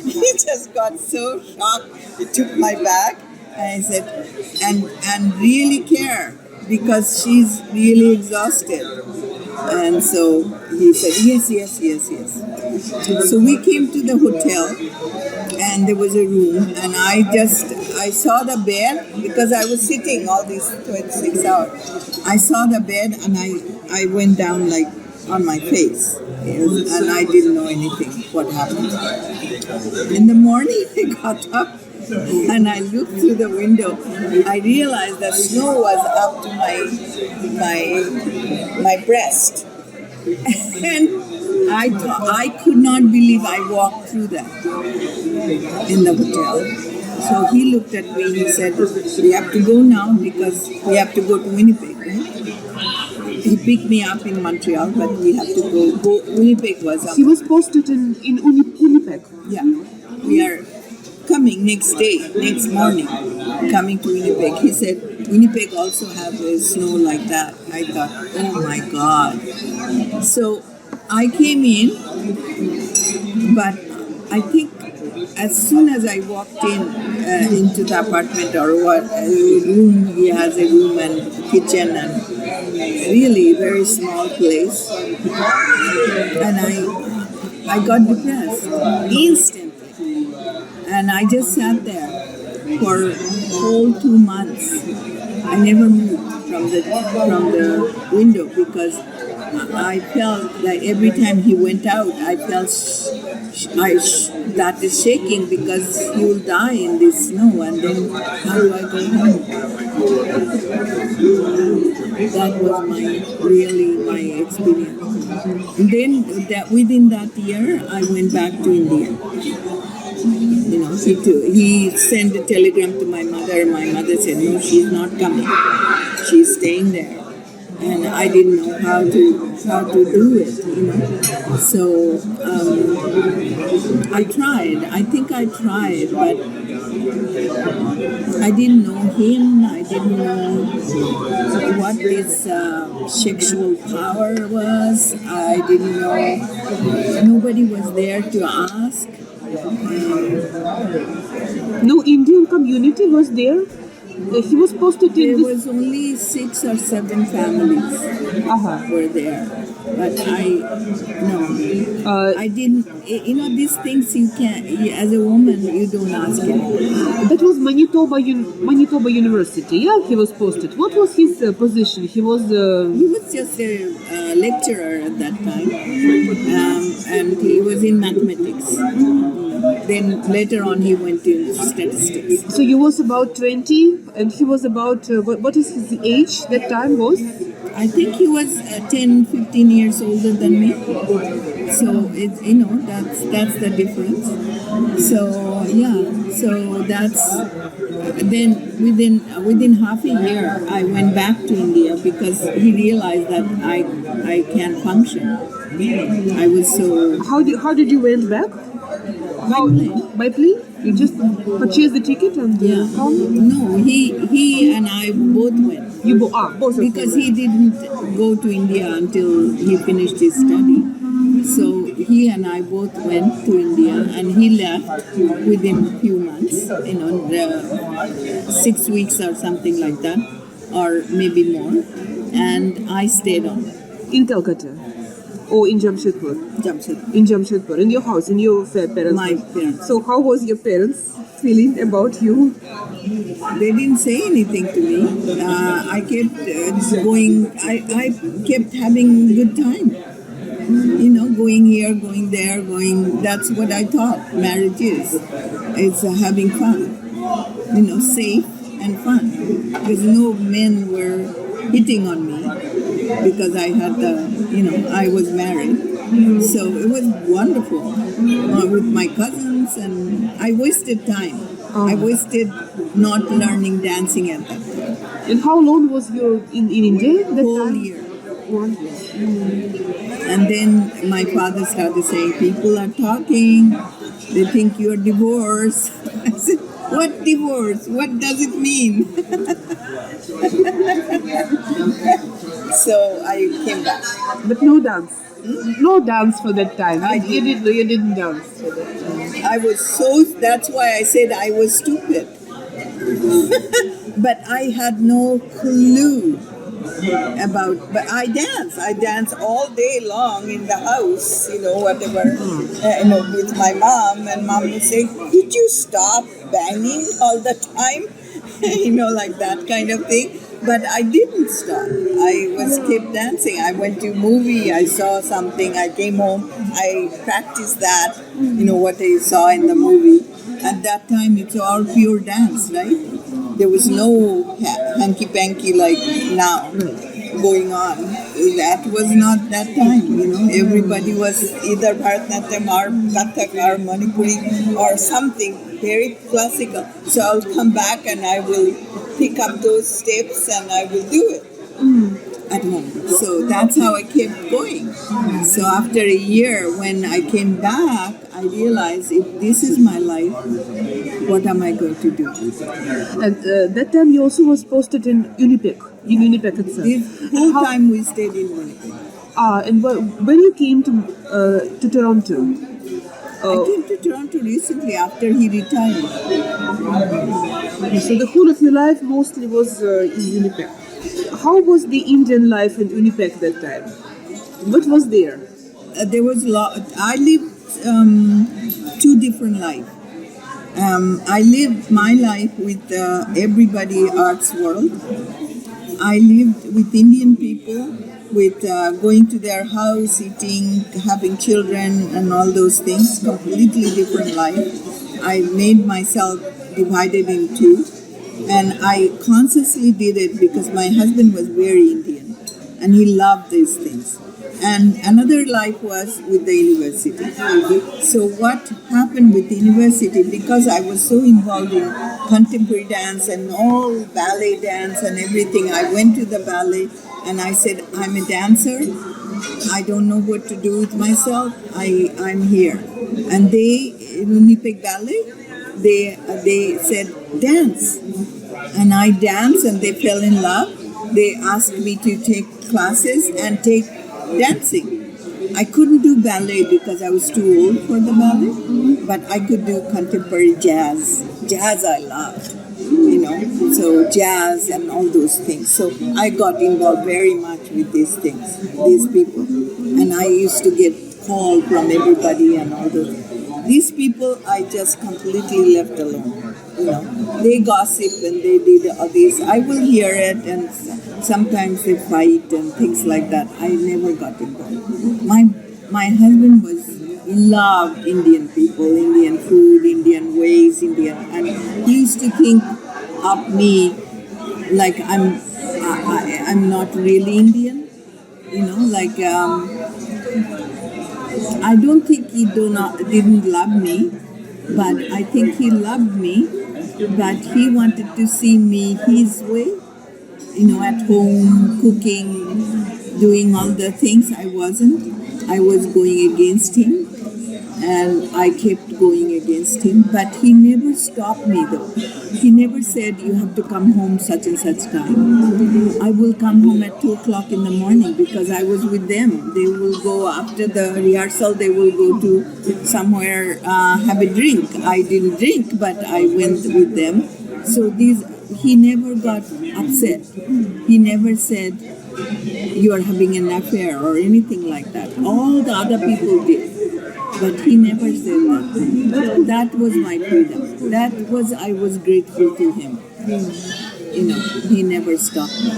He just got so shocked. He took my bag, and I said, and really care, because she's really exhausted. And so he said, yes. So we came to the hotel, and there was a room, and I saw the bed, because I was sitting all these 26 hours. I saw the bed, and I went down like on my face, and I didn't know anything what happened. In the morning, I got up, and I looked through the window. I realized that snow was up to my breast, and I could not believe I walked through that in the hotel. So he looked at me and he said, "We have to go now because we have to go to Winnipeg." Right? He picked me up in Montreal, but we have to go. Winnipeg was up. He was posted in Winnipeg. Yeah, we are coming next morning, coming to Winnipeg. He said, Winnipeg also have snow like that. I thought, oh my God. So I came in, but I think as soon as I walked into the apartment or what room, he has a room and kitchen and really very small place, and I got depressed instantly, and I just sat there for whole 2 months. I never moved from the window because I felt that every time he went out, I felt that is shaking because he will die in this snow, and then how do I go home? That was my experience. And then within that year, I went back to India. You know, he sent a telegram to my mother. My mother said, no, she's not coming. She's staying there. And I didn't know how to do it, you know. So I tried. I think I tried, but I didn't know him. I didn't know what this sexual power was. I didn't know. Nobody was there to ask. No Indian community was there. He was posted in. There was only 6 or 7 families were there, but I didn't. You know, these things you can't. As a woman, you don't ask him. That was Manitoba University. Yeah, he was posted. What was his position? He was just a lecturer at that time, and he was in mathematics. Then later on, he went to statistics. So you was about 20, and he was about what is his age that time was? I think he was 10, 15 years older than me. So it's, you know, that's the difference. So yeah, so that's then within half a year I went back to India because he realized that I can't function. I was so. How did you went back? By plane? You just purchased the ticket and come? No, he and I both went. You both because he didn't go to India until he finished his study. So he and I both went to India, and he left within a few months, 6 weeks or something like that, or maybe more. And I stayed on. In Calcutta? Or in Jamshedpur? Jamshedpur. In Jamshedpur, in your house, in your parents' My house. parents. So how was your parents feeling about you? They didn't say anything to me. I kept going. I kept having a good time. You know, going here, going there, going. That's what I thought marriage is. It's having fun. You know, safe and fun. Because no men were hitting on me because I had I was married. So it was wonderful with my cousins, and I wasted time. I wasted not learning dancing at that time. And how long was you in India? That Whole time? year. 1 year. And then my father started saying, people are talking, they think you're divorced. I said, what divorce? What does it mean? So I came back. But no dance. No dance for that time. You didn't dance for that time. I was that's why I said I was stupid. But I had no clue but I dance all day long in the house, whatever, with my mom, and mom would say, did you stop banging all the time? Like that kind of thing. But I didn't stop. I kept dancing. I went to a movie, I saw something, I came home, I practiced that, what I saw in the movie. at that time it's all pure dance, right? There was no hanky-panky like now going on. That was not that time, Everybody was either Bharatanatyam or Kathak or Manipuri or something very classical. So I'll come back and I will pick up those steps and I will do it at home. So that's how I kept going. So after a year, when I came back, I realized if this is my life, what am I going to do? And that time you also was posted in Winnipeg itself. This whole time we stayed in Winnipeg. And when you came to Toronto? I came to Toronto recently after he retired. So the whole of your life mostly was in Winnipeg. How was the Indian life in Winnipeg that time? What was there? There was a lot. I lived two different lives. I lived my life with everybody arts world. I lived with Indian people, with going to their house, eating, having children, and all those things. Completely different life. I made myself divided in two, and I consciously did it because my husband was very Indian, and he loved these things. And another life was with the university. So what happened with the university, because I was so involved in contemporary dance and all ballet dance and everything, I went to the ballet and I said, I'm a dancer. I don't know what to do with myself. I'm here. And they, in Winnipeg Ballet, they said, dance. And I danced and they fell in love. They asked me to take classes and take dancing. I couldn't do ballet because I was too old for the ballet, but I could do contemporary jazz. Jazz I loved, so jazz and all those things. So I got involved very much with these things, these people. And I used to get called from everybody and all those. These people I just completely left alone. They gossip and they did all this. I will hear it, and sometimes they fight and things like that. I never got involved. My husband loved Indian people, Indian food, Indian ways, and he used to think of me like I'm not really Indian. I don't think he didn't love me, but I think he loved me. But he wanted to see me his way, at home, cooking, doing all the things. I wasn't. I was going against him, and I kept going against him. But he never stopped me, though. He never said, you have to come home such and such time. I will come home at 2 o'clock in the morning because I was with them. They will go after the rehearsal, they will go to somewhere, have a drink. I didn't drink, but I went with them. So he never got upset. He never said, you are having an affair or anything like that. All the other people did. But he never said that. That was my freedom. I was grateful to him. He never stopped me.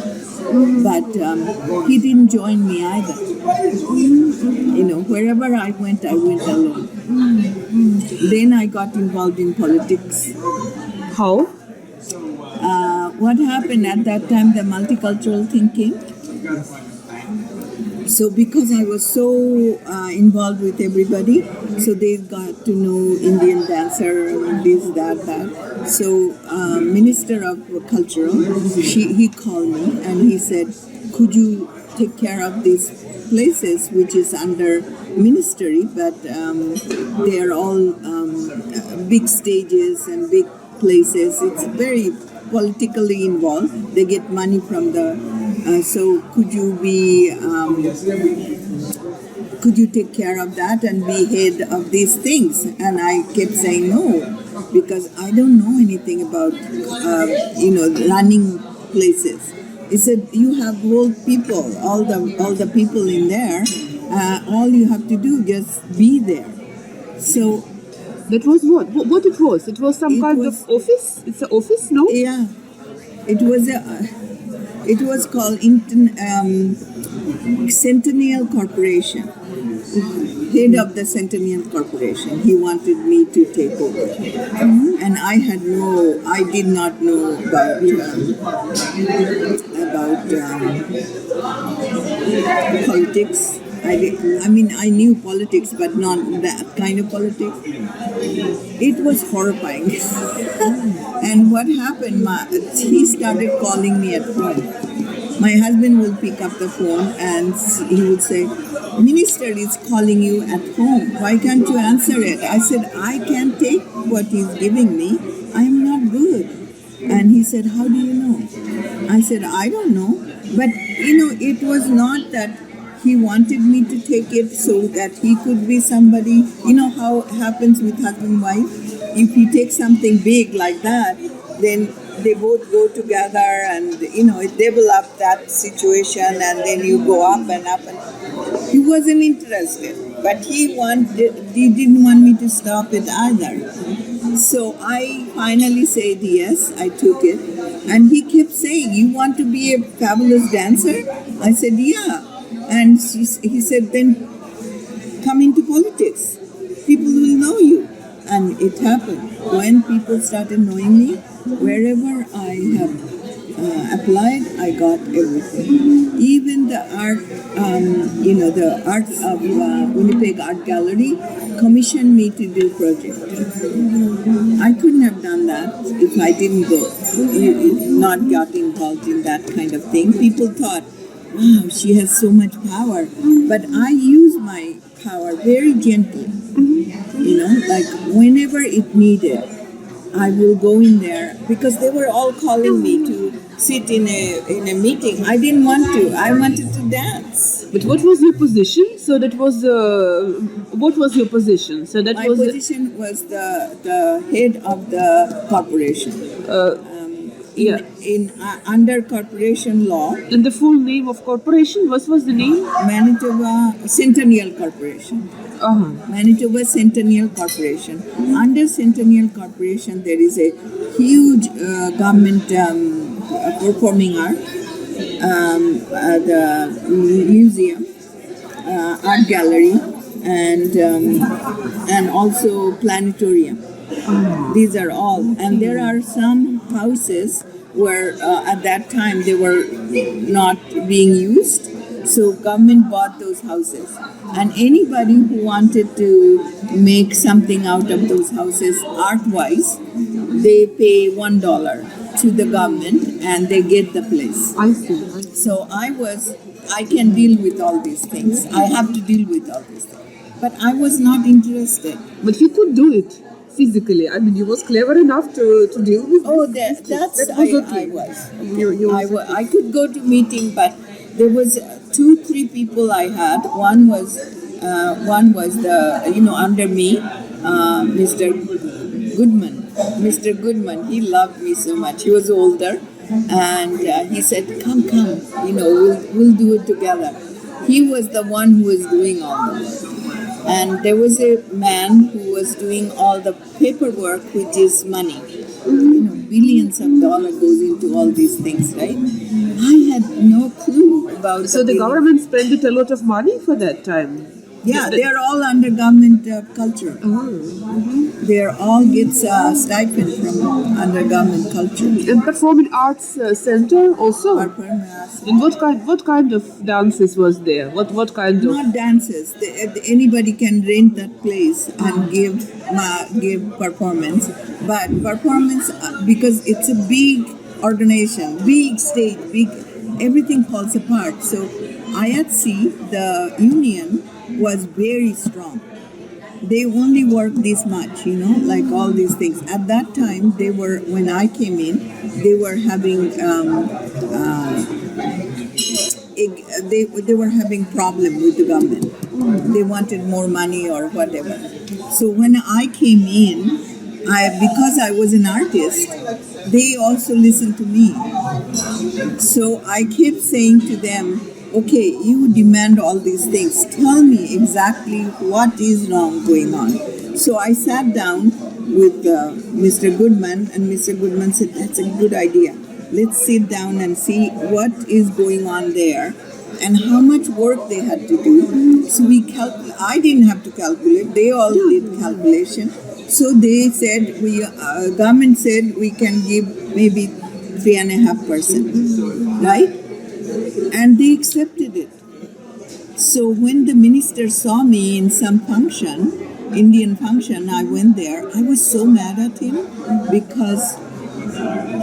But he didn't join me either. Wherever I went alone. Then I got involved in politics. How? What happened at that time, the multicultural thinking. So because I was so involved with everybody, so they got to know Indian dancer, this, that. So Minister of Cultural, he called me and he said, could you take care of these places which is under ministry, but they are all big stages and big places. It's very politically involved. They get money from so could you take care of that and be head of these things? And I kept saying no, because I don't know anything about running places. He said, you have whole people, all the people in there. All you have to do just be there. So that was what? What it was? It was some kind of office. It's an office, no? Yeah, it was It was called Centennial Corporation. head of the Centennial Corporation. He wanted me to take over. And I did not know about politics. I knew politics, but not that kind of politics. It was horrifying. And what happened, he started calling me at home. My husband will pick up the phone and he would say, "Minister is calling you at home. Why can't you answer it?" I said, "I can't take what he's giving me. I'm not good." And he said, "How do you know?" I said, "I don't know." But, it was not that he wanted me to take it so that he could be somebody. You know how it happens with husband and wife? If you take something big like that, then they both go together and, it develop that situation and then you go up and up. And he wasn't interested, but he didn't want me to stop it either. So I finally said yes, I took it. And he kept saying, "You want to be a fabulous dancer?" I said, "Yeah." And he said, "Then come into politics. People will know you." And it happened. When people started knowing me, wherever I have applied, I got everything. Even the art, the art of Winnipeg Art Gallery commissioned me to do project. I couldn't have done that if I didn't go, not got involved in that kind of thing. People thought, "Wow, she has so much power." But I use my power very gently. Like whenever it needed, I will go in there because they were all calling me to sit in a meeting. I didn't want to. I wanted to dance. But what was your position? So that was what was your position? So that my position was the head of the corporation. In under corporation law. And the full name of corporation? What was the name? Manitoba Centennial Corporation. Manitoba Centennial Corporation. Under Centennial Corporation, there is a huge government performing art, the museum, art gallery, and also planetarium. These are all, and there are some houses where at that time they were not being used, so government bought those houses, and anybody who wanted to make something out of those houses art-wise, they pay $1 to the government and they get the place. I see. So I can deal with all these things. I have to deal with all these things, but I was not interested. But you could do it physically. I mean, you was clever enough to deal with. Oh, that's that was okay. I was. I could go to meeting, but there was 2-3 people I had. One was the under me, Mr. Goodman. Mr. Goodman, he loved me so much. He was older, and he said, "Come, we'll do it together." He was the one who was doing all this. And there was a man who was doing all the paperwork, which is money. Billions of dollars goes into all these things, right? I had no clue about. So the government spent a lot of money for that time. Yeah, they are all under government culture. They all get stipend from under government culture. And Performing Arts Center also. And what kind of dances was there? What kind of? Not dances. Anybody can rent that place and give performance. But performance, because it's a big organization, big state, everything falls apart. So IATC, the union, was very strong. They only worked this much, like all these things. At that time, when I came in, they were having they were having problem with the government. They wanted more money or whatever. So when I came in, because I was an artist, they also listened to me. So I kept saying to them, "Okay, you demand all these things. Tell me exactly what is wrong going on." So I sat down with Mr. Goodman, and Mr. Goodman said, "That's a good idea. Let's sit down and see what is going on there and how much work they had to do. So I didn't have to calculate. They all did calculation. So they said government said we can give maybe 3.5%, right? And they accepted it. So when the minister saw me in some function, Indian function, I went there. I was so mad at him because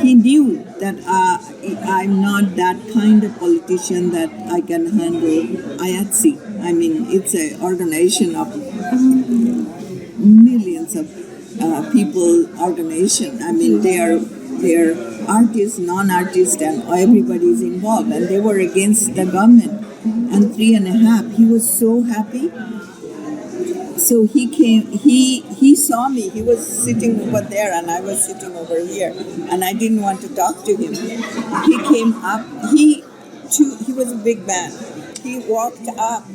he knew that I'm not that kind of politician that I can handle IATSE. I mean, it's an organization of millions of people organization. I mean, they are artists, non-artists, and everybody is involved. And they were against the government. And 3.5, he was so happy. So he came, he saw me. He was sitting over there and I was sitting over here. And I didn't want to talk to him. He came up, he was a big man. He walked up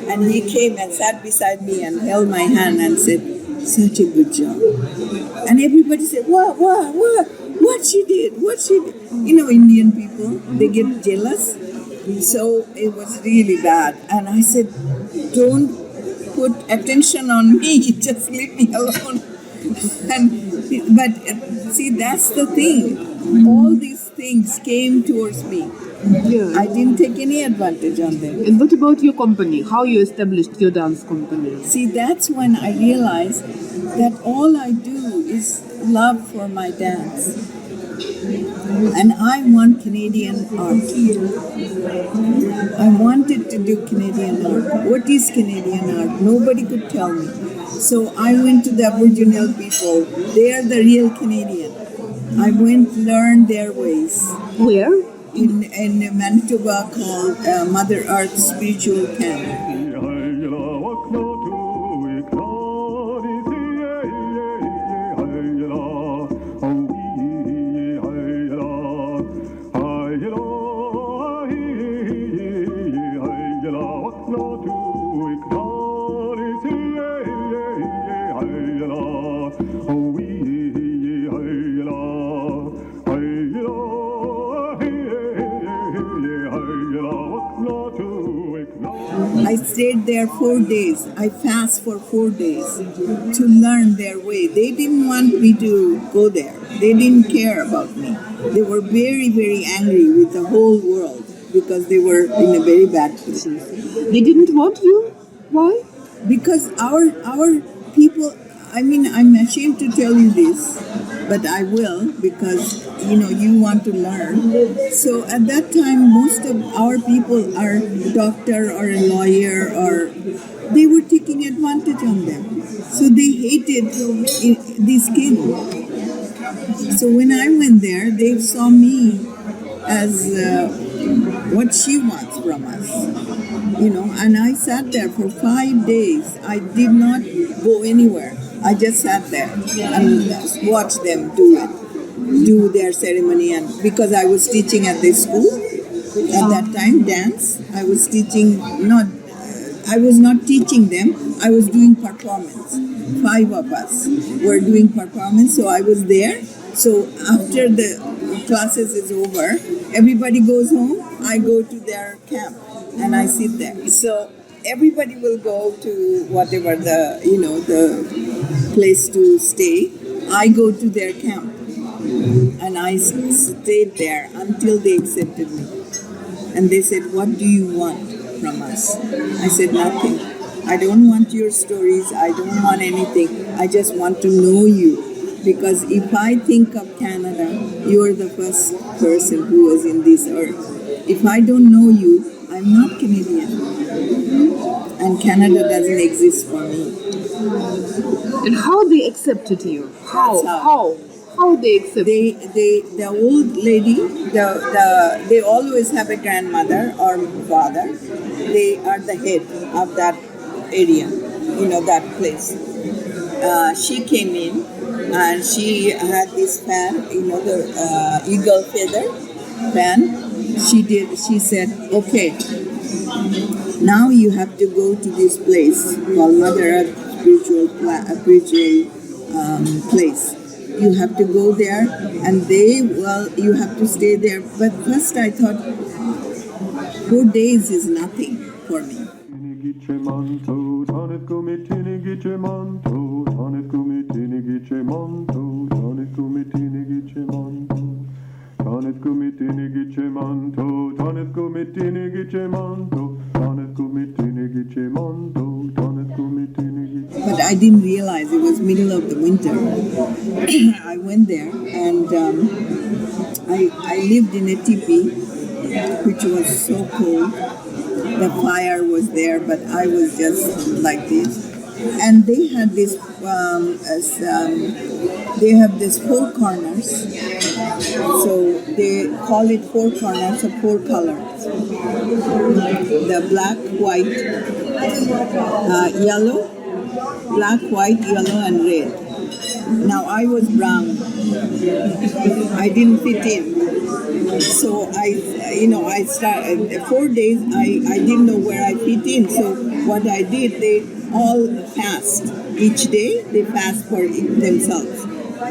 and he came and sat beside me and held my hand and said, "Such a good job." And everybody said, what she did? You know, Indian people, they get jealous. So it was really bad. And I said, "Don't put attention on me, just leave me alone." But see, that's the thing. All these things came towards me. Yeah. I didn't take any advantage on them. And what about your company? How you established your dance company? See, that's when I realized that all I do is love for my dance. And I want Canadian art. I wanted to do Canadian art. What is Canadian art? Nobody could tell me. So I went to the Aboriginal people. They are the real Canadian. I went to learn their ways. Where? In Manitoba called Mother Earth Spiritual Camp. I stayed there 4 days. I fast for 4 days to learn their way. They didn't want me to go there. They didn't care about me. They were very, very angry with the whole world because they were in a very bad position. They didn't want you? Why? Because our people, I mean, I'm ashamed to tell you this, but I will because, you know, you want to learn. So at that time, most of our people are doctor or a lawyer, or they were taking advantage on them. So they hated these kids. So when I went there, they saw me as what she wants from us, you know. And I sat there for 5 days. I did not go anywhere. I just sat there and watched them do their ceremony. And because I was teaching at the school at that time, dance, I was teaching, I was not teaching them, I was doing performance. 5 of us were doing performance, so I was there. So after the classes is over, everybody goes home, I go to their camp and I sit there. So everybody will go to whatever the place to stay. I go to their camp and I stayed there until they accepted me. And they said, "What do you want from us?" I said, "Nothing. I don't want your stories. I don't want anything. I just want to know you. Because if I think of Canada, you are the first person who was in this earth. If I don't know you, I'm not Canadian. And Canada doesn't exist for me." And how they accepted you? How they accepted? The old lady, they always have a grandmother or father. They are the head of that area, that place. She came in and she had this fan, the eagle feather fan. She said, "Okay, now you have to go to this place called Mother Earth Spiritual place. You have to go there, and you have to stay there." But first I thought, 4 days is nothing for me. But I didn't realize it was middle of the winter. I went there and I lived in a teepee, which was so cold. The fire was there, but I was just like this. And they had this, they have this 4 corners. So they call it 4 corners of 4 colors. The black, white, yellow, black, white, yellow, and red. Now I was brown. I didn't fit in. So I started 4 days. I didn't know where I fit in. So what I did, they all fast. Each day they fast for themselves.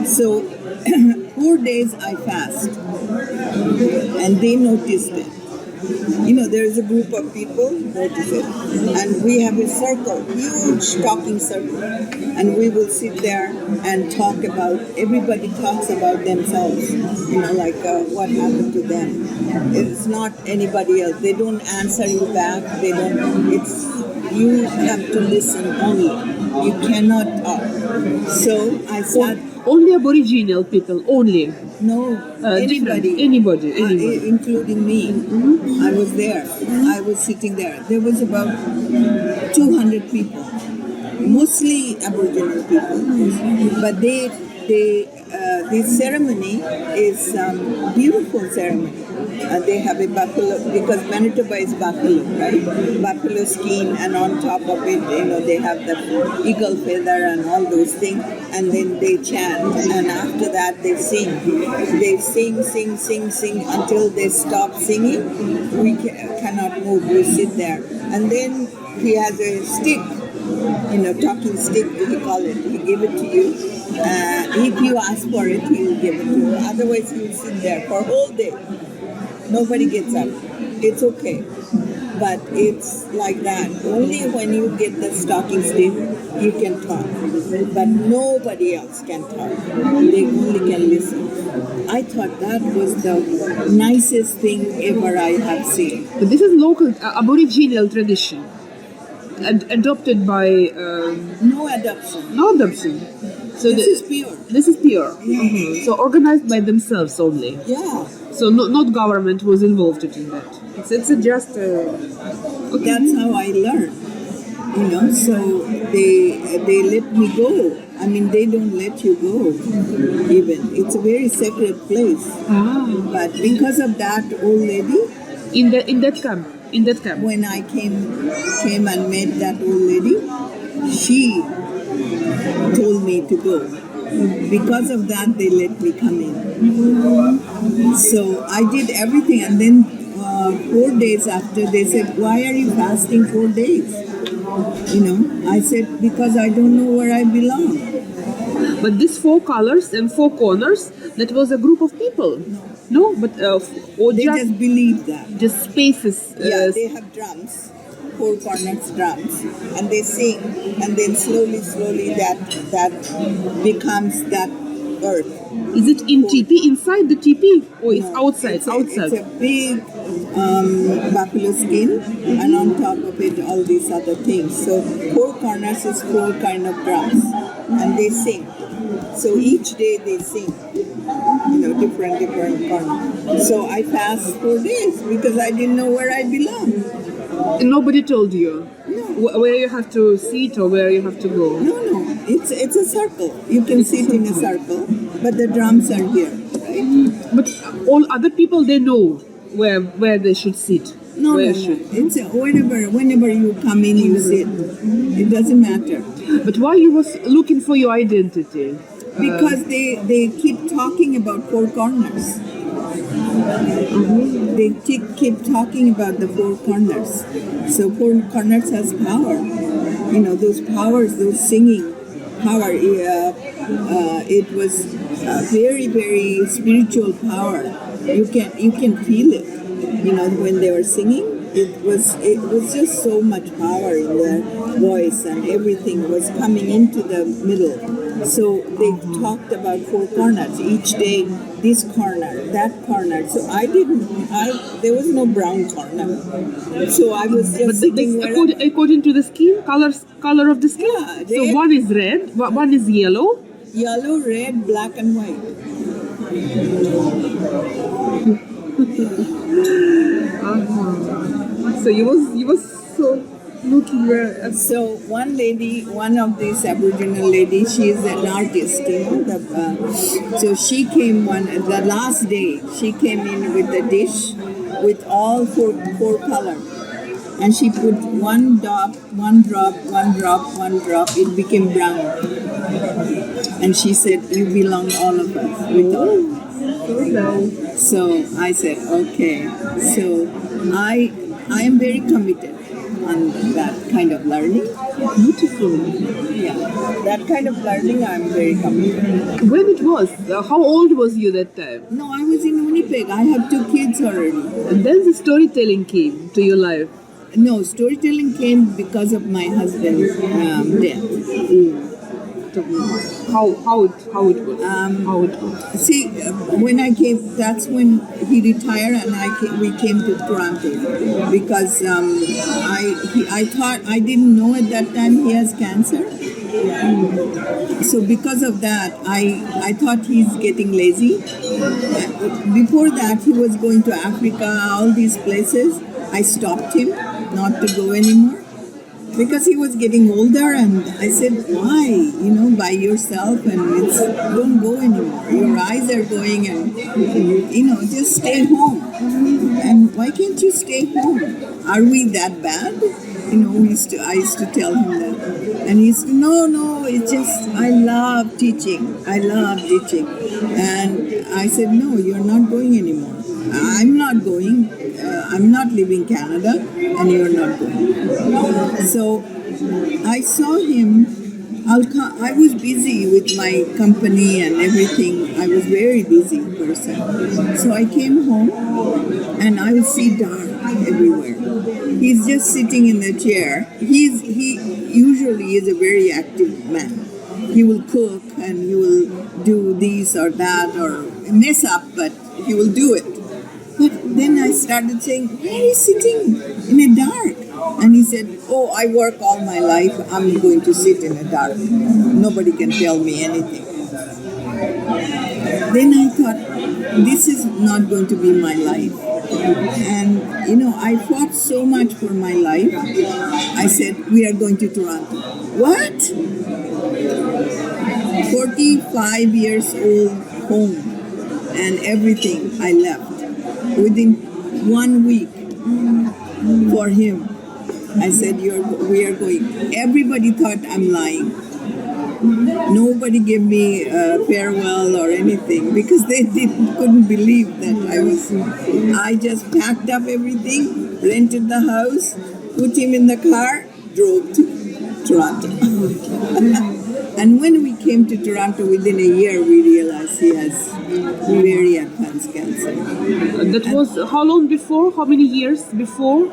So 4 days I fast, and they noticed it. There is a group of people, notice it, and we have a circle, huge talking circle, and we will sit there and talk about, everybody talks about themselves, like what happened to them. It's not anybody else. They don't answer you back. You have to listen only. You cannot talk. So I sat. Only Aboriginal people, only. No, anybody, including me. I was there. I was sitting there. There was about 200 people, mostly Aboriginal people. But this ceremony is beautiful ceremony. They have a buffalo, because Manitoba is buffalo, right? Buffalo skin, and on top of it, they have the eagle feather and all those things, and then they chant, and after that they sing. They sing until they stop singing. We cannot move. We sit there, and then he has a stick, talking stick, he call it. He give it to you. If you ask for it, he will give it to you. Otherwise, he will sit there for a whole day. Nobody gets up. It's okay. But it's like that. Only when you get the talking stick, you can talk. But nobody else can talk. They only can listen. I thought that was the nicest thing ever I have seen. But this is local, Aboriginal tradition. Adopted by... No adoption. No adoption. So this is pure. This is pure. Yeah. Mm-hmm. So organized by themselves only. Yeah. So not government was involved in that. It's just... Okay. That's how I learned. So they let me go. I mean, they don't let you go, even. It's a very sacred place. Ah. But because of that old lady... In that camp? When I came and met that old lady, she told me to go. Because of that, they let me come in. So I did everything, and then 4 days after, they said, "Why are you fasting 4 days?" I said, "Because I don't know where I belong." But these 4 colors and 4 corners, that was a group of people. No, but they just believe that. Just spaces. Yeah, they have drums, 4 corners drums, and they sing, and then slowly that becomes that earth. Is it in teepee, inside the teepee, or it's outside? It's a big buffalo skin, and on top of it all these other things. So 4 corners is 4 kind of drums, and they sing. So each day they sing, different corners. So I fast 4 days because I didn't know where I belong. And nobody told you? No. Where you have to sit or where you have to go? No. It's a circle. You can sit in a circle, but the drums are here, right? But all other people, they know where they should sit. No. It's whenever you come in, you sit. It doesn't matter. But why you was looking for your identity? Because they keep talking about 4 corners. Mm-hmm. They keep talking about the 4 corners. So 4 corners has power. Those powers, those singing power. It was a very, very spiritual power. You can feel it. When they were singing, it was just so much power in their voice, and everything was coming into the middle. So they talked about four corners each day. This corner, that corner. So there was no brown corner. So I was just sitting where. According to the skin, color of the skin. Yeah, So one is red, one is yellow. Yellow, red, black, and white. So you was so looking very. So one of these Aboriginal ladies, she is an artist, so she came the last day, she came in with a dish with all four colors. And she put one drop, it became brown. And she said, you belong all of us, with all. So I said, okay. So I am very committed on that kind of learning. Beautiful. Yeah, that kind of learning I'm very committed. When it was? How old was you that time? No, I was in Winnipeg. I have 2 kids already. And then the storytelling came to your life. No, storytelling came because of my husband's death. How it was? See, when I came, that's when he retired, and we came to Toronto because I thought, I didn't know at that time he has cancer. So because of that, I thought he's getting lazy. Before that, he was going to Africa, all these places. I stopped him not to go anymore because he was getting older, and I said, why? By yourself, and don't go anymore. Your eyes are going, and just stay home. And why can't you stay home? Are we that bad? I used to tell him that. And he said, no, it's just, I love teaching. And I said, no, you're not going anymore. I'm not going. I'm not leaving Canada, and you're not going. So I saw him. I was busy with my company and everything. I was very busy person. So I came home, and I would see dark everywhere. He's just sitting in the chair. He usually is a very active man. He will cook, and he will do this or that or mess up, but he will do it. But then I started saying, why are you sitting in the dark? And he said, oh, I work all my life. I'm going to sit in the dark. Nobody can tell me anything. Then I thought, this is not going to be my life. And, I fought so much for my life. I said, we are going to Toronto. What? 45 years old home and everything I left. Within 1 week for him, I said, we are going. Everybody thought I'm lying. Nobody gave me farewell or anything because they couldn't believe that I just packed up everything, rented the house, put him in the car, drove to Toronto. And when we came to Toronto, within a year, we realized he has very advanced cancer. That was how long before? How many years before?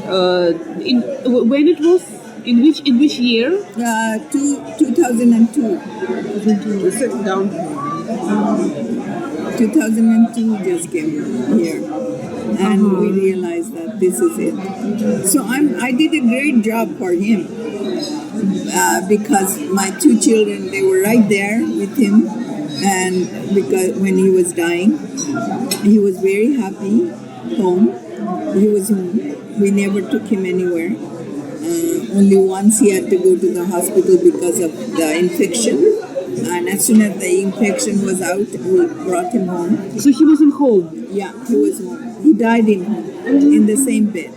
When it was? In which year? 2002. Sit down. 2002 just came here, and we realized that this is it. So I did a great job for him. Because my 2 children, they were right there with him, and because when he was dying, he was very happy home. He was home. We never took him anywhere. Only once he had to go to the hospital because of the infection. And as soon as the infection was out, we brought him home. So he wasn't home? Yeah, he was home. He died in home, in the same bed.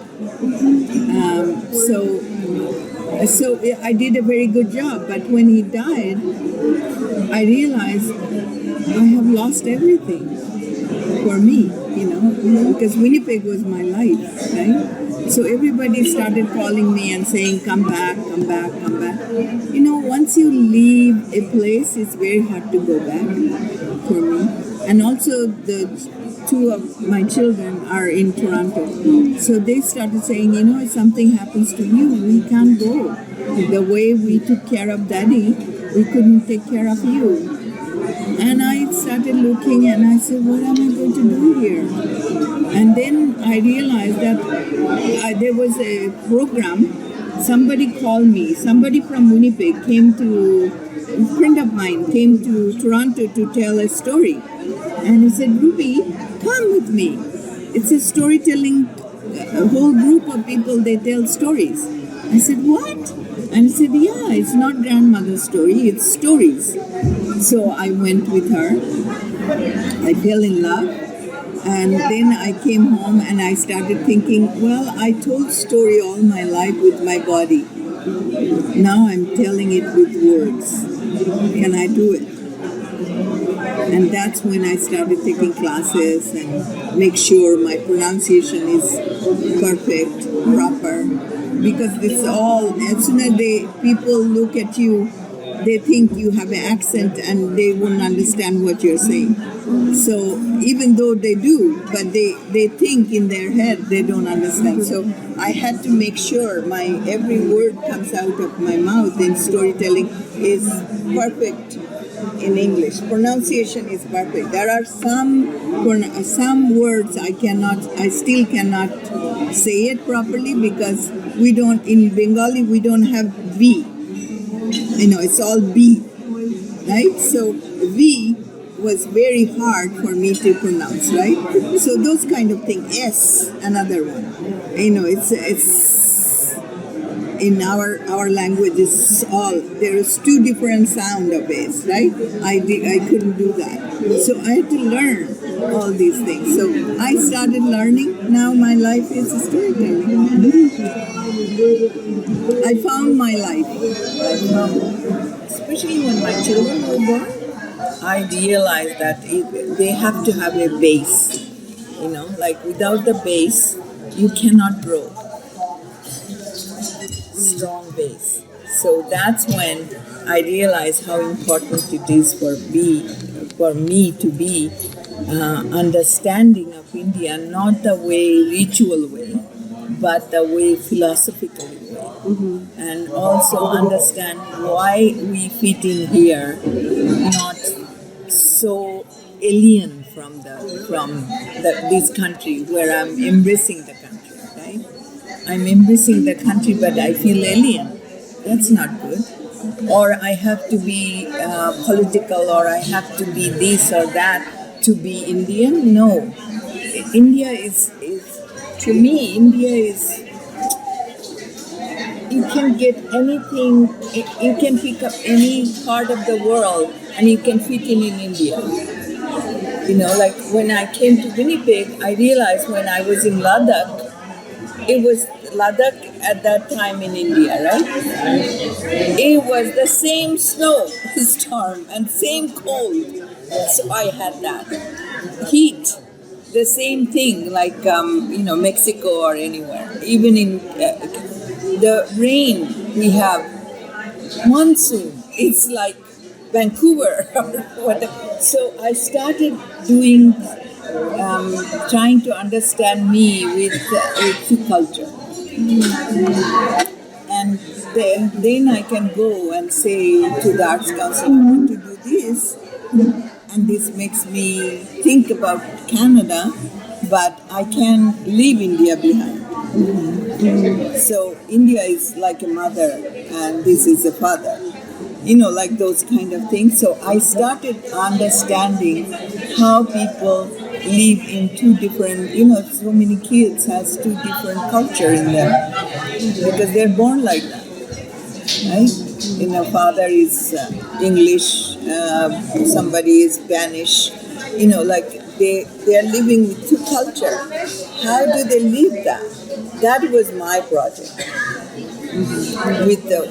So I did a very good job, but when he died, I realized I have lost everything for me, because Winnipeg was my life, right? So everybody started calling me and saying, come back. Once you leave a place, it's very hard to go back for me. And also the two of my children are in Toronto. So they started saying, if something happens to you, we can't go. The way we took care of Daddy, we couldn't take care of you. And I started looking and I said, what am I going to do here? And then I realized that there was a program. Somebody called me. Somebody from Winnipeg a friend of mine came to Toronto to tell a story. And he said, Ruby, come with me. It's a storytelling, a whole group of people, they tell stories. I said, what? And he said, yeah, it's not grandmother's story, it's stories. So I went with her. I fell in love. And then I came home and I started thinking, well, I told story all my life with my body. Now I'm telling it with words. Can I do it? And that's when I started taking classes and make sure my pronunciation is perfect, proper. Because it's all, as soon as people look at you, they think you have an accent and they won't understand what you're saying. So even though they do, but they think in their head they don't understand. So I had to make sure my every word comes out of my mouth in storytelling is perfect in English. Pronunciation is perfect. There are some words I still cannot say it properly because in Bengali we don't have V. It's all B, right? So V was very hard for me to pronounce, right? So those kind of things. S, another one. It's in our language is all there is two different sound of S, right? I couldn't do that, so I had to learn all these things. So I started learning. Now my life is storytelling. I found my life. Especially when my children were born, I realized that they have to have a base. Like without the base, you cannot grow. Strong base. So that's when I realized how important it is for me to be understanding of India, not the way ritual way, but the way philosophical way. Mm-hmm. And also understand why we fit in here, not so alien from this country where I'm embracing the country, right? I'm embracing the country, but I feel alien. That's not good. Or I have to be political, or I have to be this or that to be Indian. No. India is to me, India is, you can get anything, you can pick up any part of the world and you can fit in India. Like when I came to Winnipeg, I realized when I was in Ladakh, it was Ladakh at that time in India, right? It was the same storm and same cold. So I had that. Heat, the same thing like, Mexico or anywhere. Even in the rain, we have monsoon. It's like Vancouver or whatever. So I started doing, trying to understand me with culture. And then I can go and say to the Arts Council, I want to do this. And this makes me think about Canada, but I can leave India behind. Mm-hmm. So India is like a mother and this is a father. Like those kind of things. So I started understanding how people live in two different, so many kids has two different culture in them because they're born like that, right? Father is English, somebody is Spanish, like they are living with two culture. How do they live that? That was my project.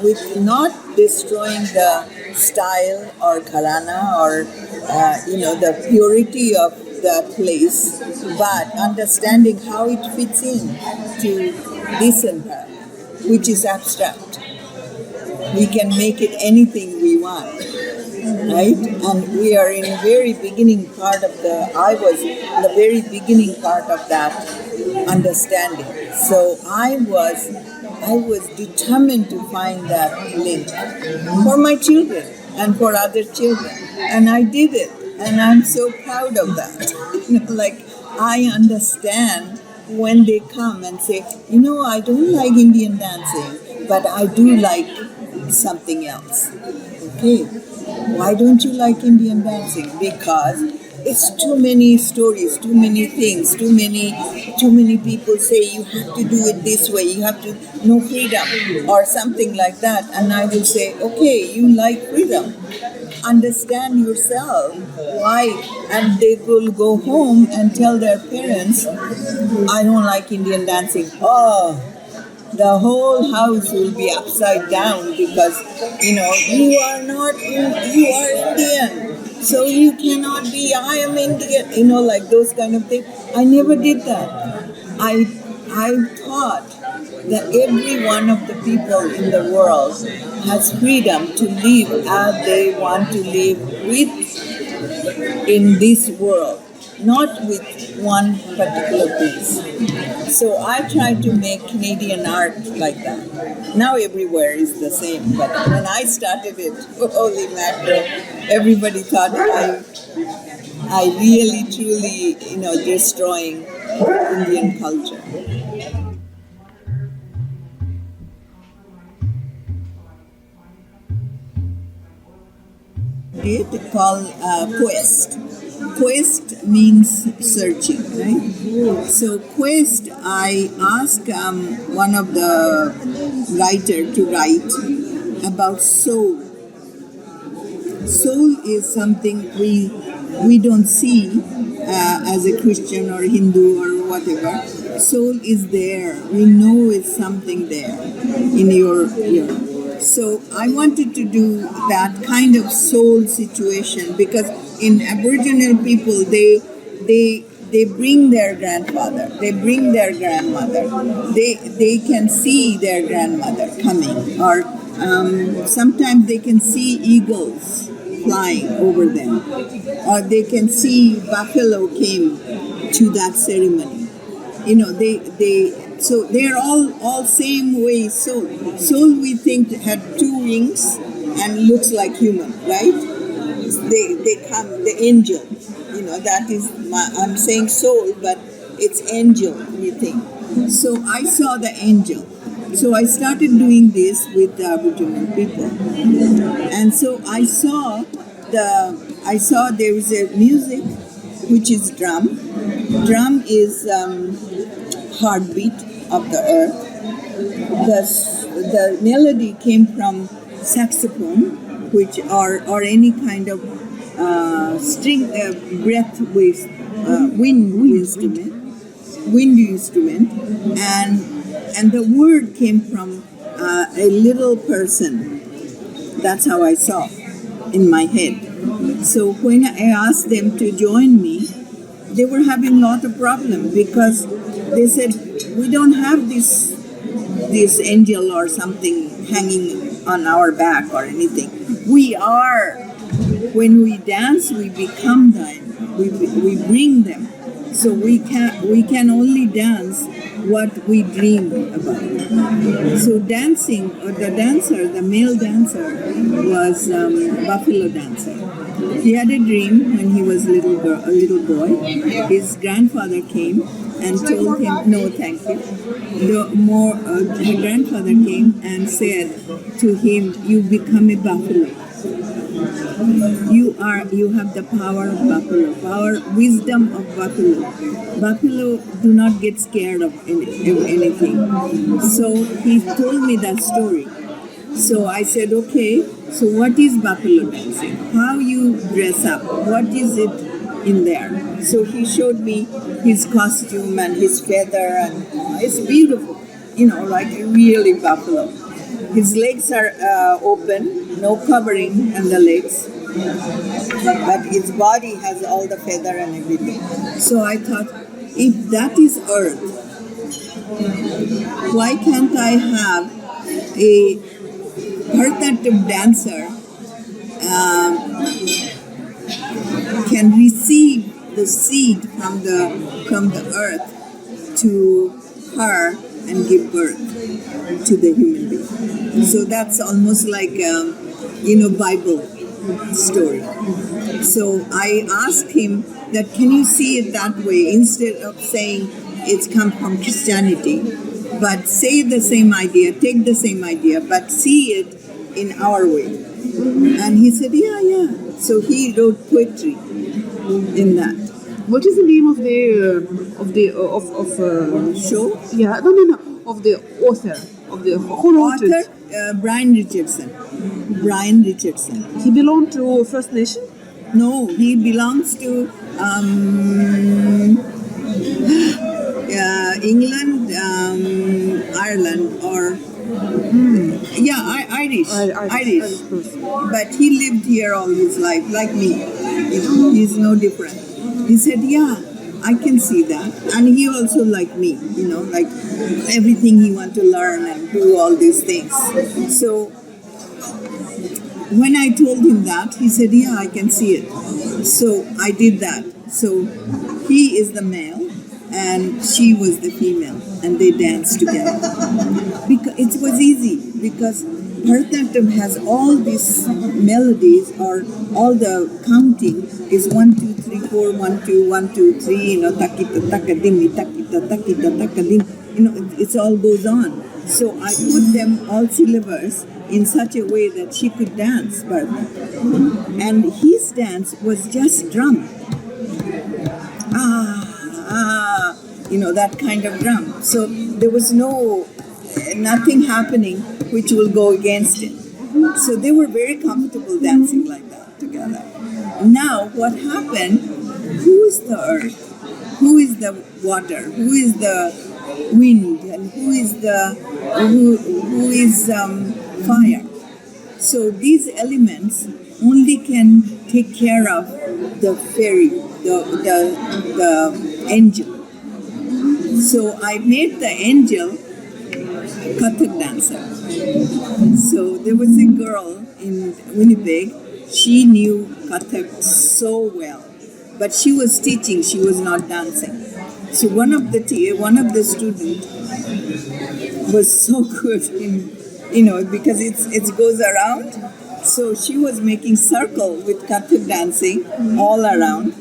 With not destroying the style or gharana or the purity of the place, but understanding how it fits in to this environment, which is abstract. We can make it anything we want. right? And we are in very beginning part of I was in the very beginning part of that understanding. So I was determined to find that link for my children and for other children. And I did it. And I'm so proud of that. Like, I understand when they come and say, I don't like Indian dancing, but I do like something else. Okay, why don't you like Indian dancing? Because it's too many stories, too many things, too many people say you have to do it this way, you have to no freedom or something like that. And I will say, okay, you like freedom. Understand yourself why, and they will go home and tell their parents, I don't like Indian dancing. Oh, the whole house will be upside down because you are you are Indian, so you cannot be I am Indian, like those kind of things. I never did that. I thought that every one of the people in the world has freedom to live as they want to live in this world, not with one particular piece. So I try to make Canadian art like that. Now everywhere is the same, but when I started it, holy mackerel, everybody thought I really, truly, destroying Indian culture. It called quest. Quest means searching, right? So quest, I asked one of the writer to write about soul. Soul is something we don't see as a Christian or Hindu or whatever. Soul is there. We know it's something there in your. So I wanted to do that kind of soul situation because in Aboriginal people they bring their grandfather, they bring their grandmother, they can see their grandmother coming, or sometimes they can see eagles flying over them, or they can see buffalo came to that ceremony. So they're all same way. Soul we think had two wings and looks like human, right? They come, the angel. That is I'm saying soul, but it's angel, we think. So I saw the angel. So I started doing this with the Aboriginal people, and so I saw there is a music which is drum. Drum is heartbeat of the earth. The melody came from saxophone, which or any kind of string breath with wind instrument, and the word came from a little person. That's how I saw in my head. So when I asked them to join me, they were having a lot of problem because they said, we don't have this angel or something hanging on our back or anything. We are, when we dance, we become them. We bring them. So we can only dance what we dream about. So dancing, or the male dancer was buffalo dancer. He had a dream when he was a little boy. His grandfather came and told him, no, thank you. Her grandfather came and said to him, you become a buffalo. You have the power of buffalo, wisdom of buffalo. Buffalo do not get scared of anything. So he told me that story. So I said, okay, so what is buffalo dancing? How you dress up? What is it in there? So he showed me his costume and his feather, and it's beautiful, like really buffalo. His legs are open, no covering on the legs, but his body has all the feather and everything. So I thought, if that is earth, why can't I have a Bharatanatyam dancer can receive the seed from the earth to her and give birth to the human being. So that's almost like Bible story. So I asked him that, can you see it that way instead of saying it's come from Christianity, but say the same idea, take the same idea, but see it in our way. And he said, yeah. So he wrote poetry in that. What is the name of the Show? Yeah, no. Of the author, who wrote it? Brian Richardson. He belonged to First Nation? No, he belongs to England, Ireland, or Irish. Irish. But he lived here all his life, like me. He's no different. He said, I can see that. And he also like me, like everything he want to learn and do all these things. So when I told him that, he said, I can see it. So I did that. So he is the male and she was the female, and they danced together. Because it was easy, because Bharatanatyam has all these melodies, or all the counting is 1, 2, 3, 4, 1, 2, 1, 2, 3, takita, takadimi, takita, takita, takadim, it all goes on. So I put them all syllables in such a way that she could dance, Bharatanatyam. And his dance was just drum. That kind of drum. So there was nothing happening which will go against it. So they were very comfortable dancing like that together. Now what happened, who is the earth? Who is the water? Who is the wind? And who is fire? So these elements only can take care of the fairy, the angel. So I made the angel Kathak dancer. So there was a girl in Winnipeg. She knew Kathak so well, but she was teaching. She was not dancing. So one of the students was so good in, because it goes around. So she was making circle with Kathak dancing all around.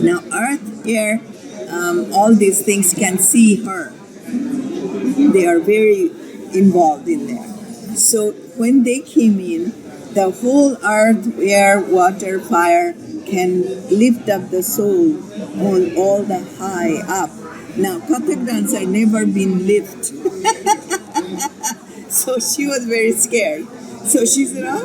Now earth, air, all these things can see her. They are very involved in there. So when they came in, the whole earth, air, water, fire can lift up the soul on all the high up. Now Kathak dancer never been lift. So she was very scared. So she said, no,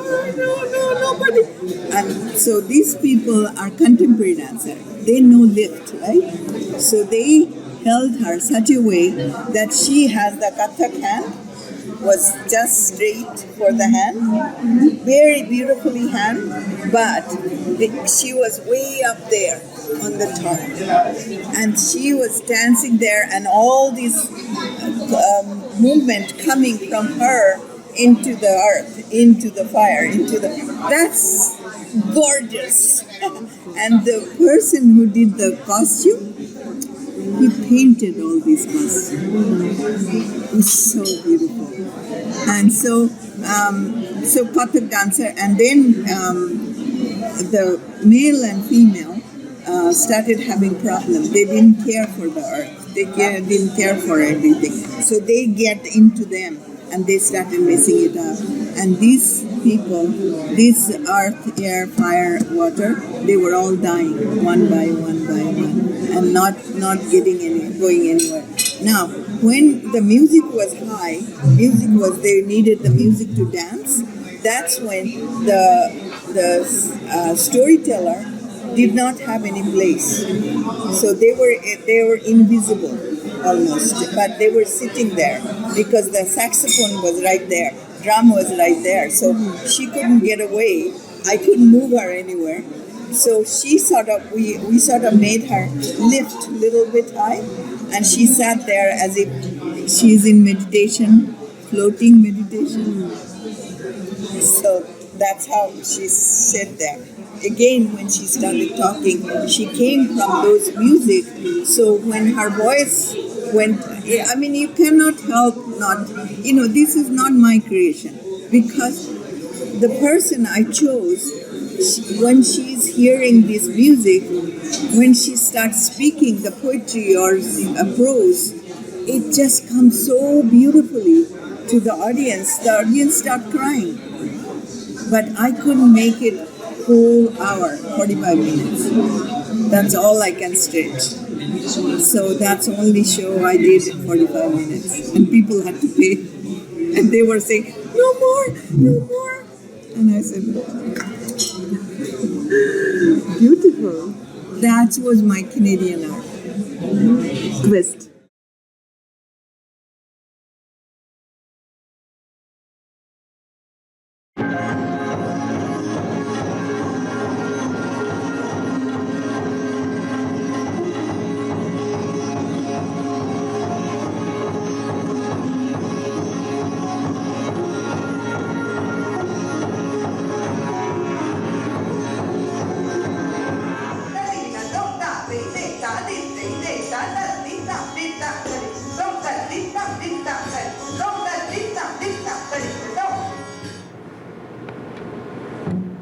nobody. And so these people are contemporary dancers. They know lift, right? So they held her such a way that she has the Kathak hand, was just straight for the hand, very beautifully hand, but she was way up there on the top. And she was dancing there, and all this movement coming from her into the earth, into the fire, that's gorgeous. And the person who did the costume, he painted all these costumes. It's so beautiful. And so Kathak dancer, and then the male and female started having problems. They didn't care for the earth. They didn't care for everything. So they get into them, and they started messing it up. And these people, this earth, air, fire, water, they were all dying one by one, and not going anywhere. Now, when the music was high, they needed the music to dance. That's when the storyteller did not have any place. So they were invisible almost, but they were sitting there because the saxophone was right there, drum was right there. So she couldn't get away. I couldn't move her anywhere. So we sort of made her lift a little bit high, and she sat there as if she's in meditation, floating meditation. So that's how she sat there again, when she started talking, she came from those music. So when her voice went, I mean, you cannot help not, this is not my creation, because the person I chose, when she's hearing this music, when she starts speaking the poetry or prose, it just comes so beautifully to the audience. The audience start crying. But I couldn't make it whole hour, 45 minutes. That's all I can stretch. So that's the only show I did in 45 minutes. And people had to pay. And they were saying, no more, no more. And I said, Beautiful. that was my Canadian art. Twist.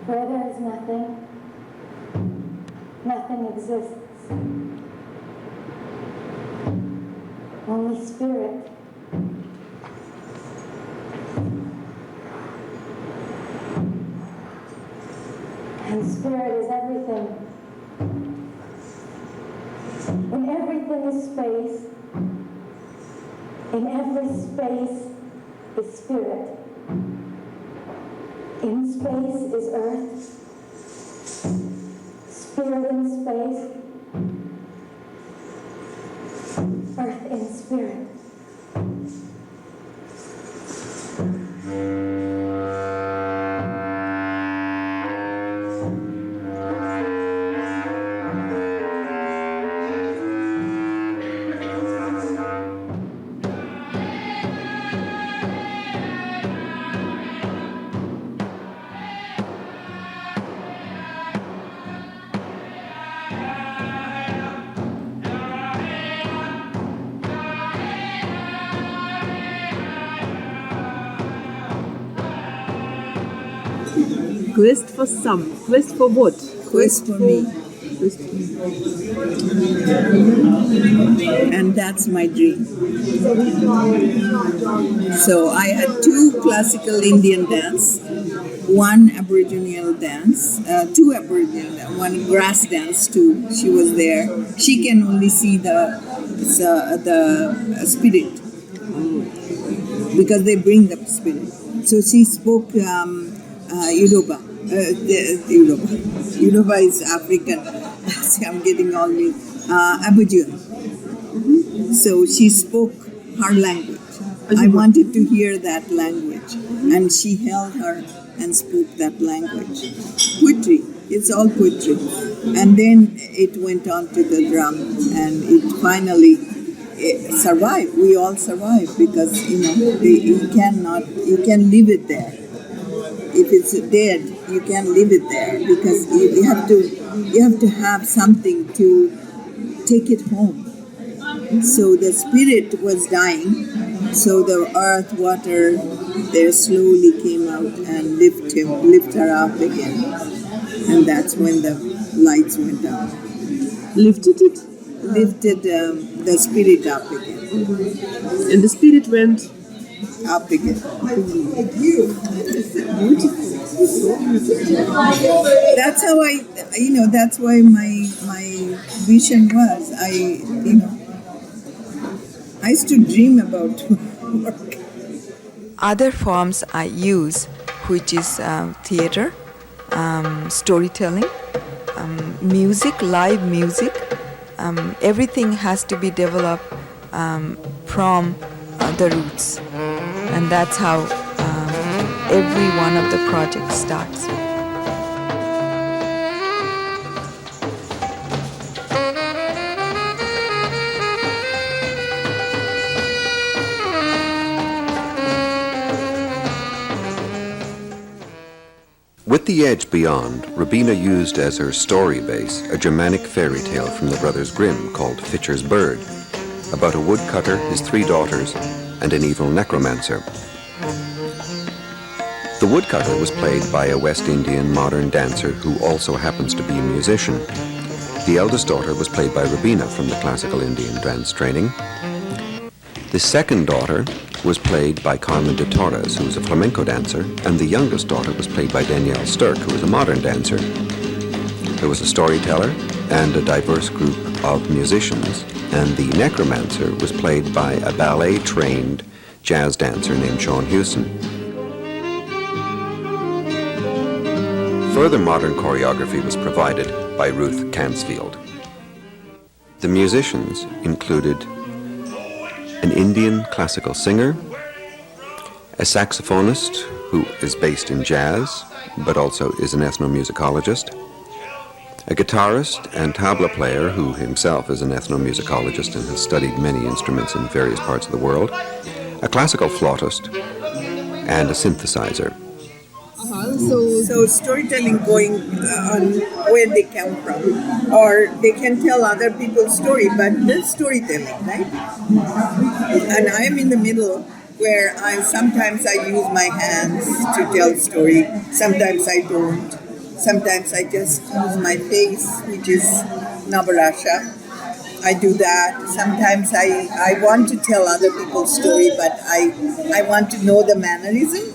Where there is nothing, nothing exists. Only spirit. And spirit is everything. In everything is space. In every space is spirit. In space is earth. Spirit in space. Earth in spirit. Quest for some. Quest for what? Quest for me. Quest for me. And that's my dream. So I had 2 classical Indian dance, 1 Aboriginal dance, 2 Aboriginal, 1 grass dance too. She was there. She can only see the spirit, because they bring the spirit. So she spoke Yoruba. Yoruba is African. See, I'm getting all new. Aboriginal. So she spoke her language. I wanted to hear that language. And she held her and spoke that language. Poetry. It's all poetry. And then it went on to the drum, and it finally survived. We all survived because, you can leave it there. If it's dead, you can't leave it there, because you have to have something to take it home. So the spirit was dying, so the earth, water, there slowly came out and lift her up again. And that's when the lights went out. Lifted it? Lifted the spirit up again. And the spirit went Up again. That's how that's why my vision was. I used to dream about work. Other forms I use, which is theater, storytelling, music, live music. Everything has to be developed from the roots, and that's how every one of the projects starts. With With The Edge Beyond, Rubena used as her story base a Germanic fairy tale from the Brothers Grimm called Fitcher's Bird, about a woodcutter, his 3 daughters, and an evil necromancer. The woodcutter was played by a West Indian modern dancer who also happens to be a musician. The eldest daughter was played by Rubena from the classical Indian dance training. The second daughter was played by Carmen de Torres, who was a flamenco dancer, and the youngest daughter was played by Danielle Stirk, who was a modern dancer. There was a storyteller and a diverse group of musicians, and the necromancer was played by a ballet-trained jazz dancer named Sean Houston. Further modern choreography was provided by Ruth Cansfield. The musicians included an Indian classical singer, a saxophonist who is based in jazz but also is an ethnomusicologist, a guitarist and tabla player who himself is an ethnomusicologist and has studied many instruments in various parts of the world, a classical flautist, and a synthesizer. So storytelling going on where they come from, or they can tell other people's story, but that's storytelling, right? And I am in the middle where sometimes I use my hands to tell story, sometimes I don't, sometimes I just use my face, which is Navarasha. I do that. Sometimes I want to tell other people's story, but I want to know the mannerism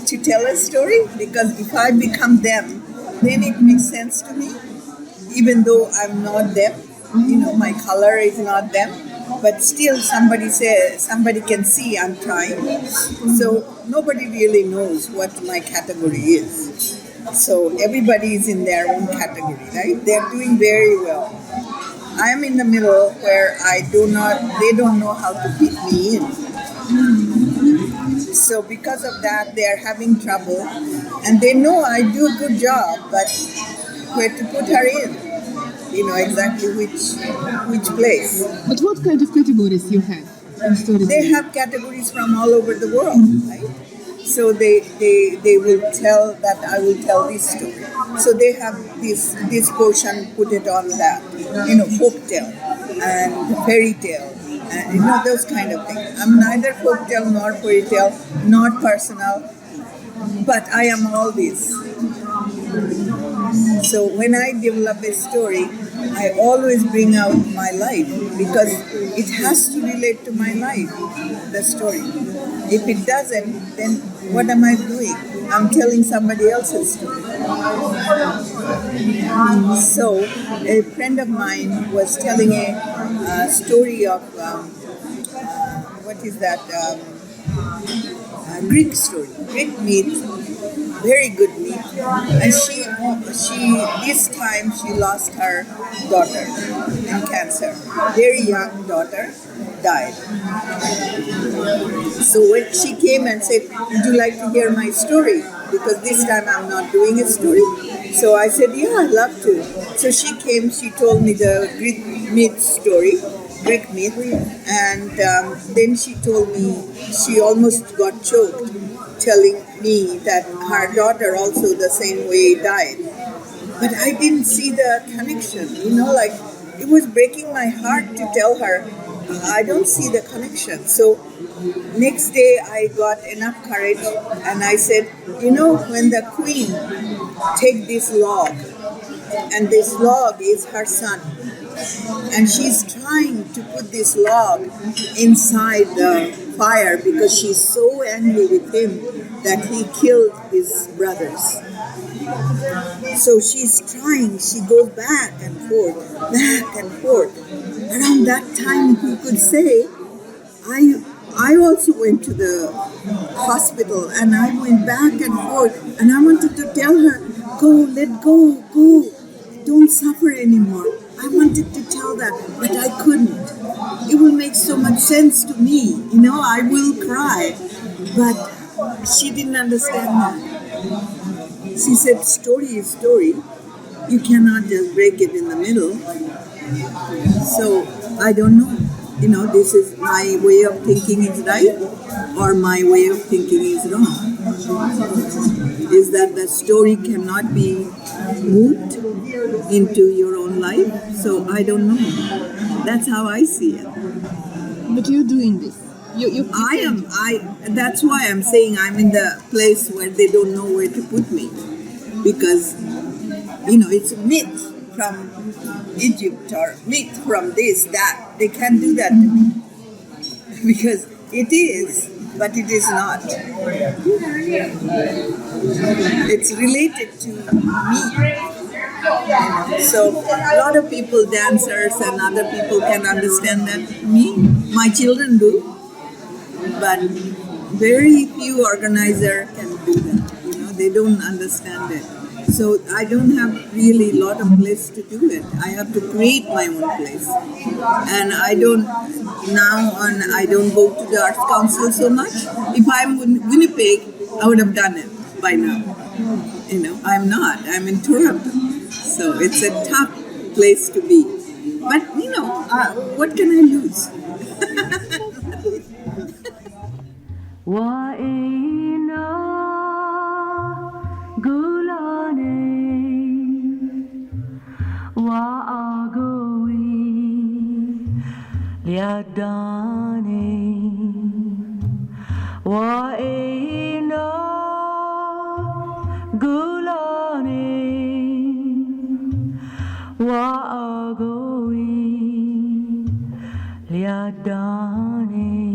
to tell a story, because if I become them, then it makes sense to me, even though I'm not them. My color is not them, but still somebody can see I'm trying. So nobody really knows what my category is. So everybody is in their own category, right? They're doing very well. I'm in the middle where they don't know how to fit me in. So because of that, they are having trouble, and they know I do a good job, but where to put her in, exactly which place. But what kind of categories you have in storytelling? They have categories from all over the world, right? So they will tell that I will tell this story. So they have this portion, put it on that, folk tale and fairy tale. And those kind of things. I'm neither folktale nor fairy tale, not personal, but I am all this. So when I develop a story, I always bring out my life, because it has to relate to my life, the story. If it doesn't, then what am I doing? I'm telling somebody else's story. So a friend of mine was telling a story of, Greek story, Greek meat, very good meat. And she this time she lost her daughter in cancer. Very young daughter died. So when she came and said, "Would you like to hear my story? Because this time I'm not doing a story." So I said, "Yeah, I'd love to." So she came, she told me the Greek myth story, Greek myth, and then she told me she almost got choked, telling me that her daughter also the same way died. But I didn't see the connection, like it was breaking my heart to tell her, I don't see the connection. So next day I got enough courage and I said, when the queen take this log, and this log is her son, and she's trying to put this log inside the fire because she's so angry with him that he killed his brothers. So she's trying, she goes back and forth. Around that time, you could say, I also went to the hospital and I went back and forth and I wanted to tell her, let go, don't suffer anymore. I wanted to tell that, but I couldn't. It will make so much sense to me, I will cry. But she didn't understand that. She said, story is story. You cannot just break it in the middle. So, I don't know. this is my way of thinking is right or my way of thinking is wrong. Is that the story cannot be moved into your own life? So I don't know. That's how I see it. But you're doing this. That's why I'm saying I'm in the place where they don't know where to put me. Because, it's myth from Egypt or myth from this, that. They can't do that to me. Because it is, but it is not. It's related to me. So a lot of people, dancers and other people can understand that. My children do. But very few organizers can do that. They don't understand it. So I don't have really a lot of place to do it. I have to create my own place. And I don't go to the Arts Council so much. If I'm in Winnipeg, I would have done it by now. I'm not. I'm in Toronto. So it's a tough place to be. But, what can I lose? Wa'ina gulane wa'agowi liadane wa'ina gulane wa'agowi liadane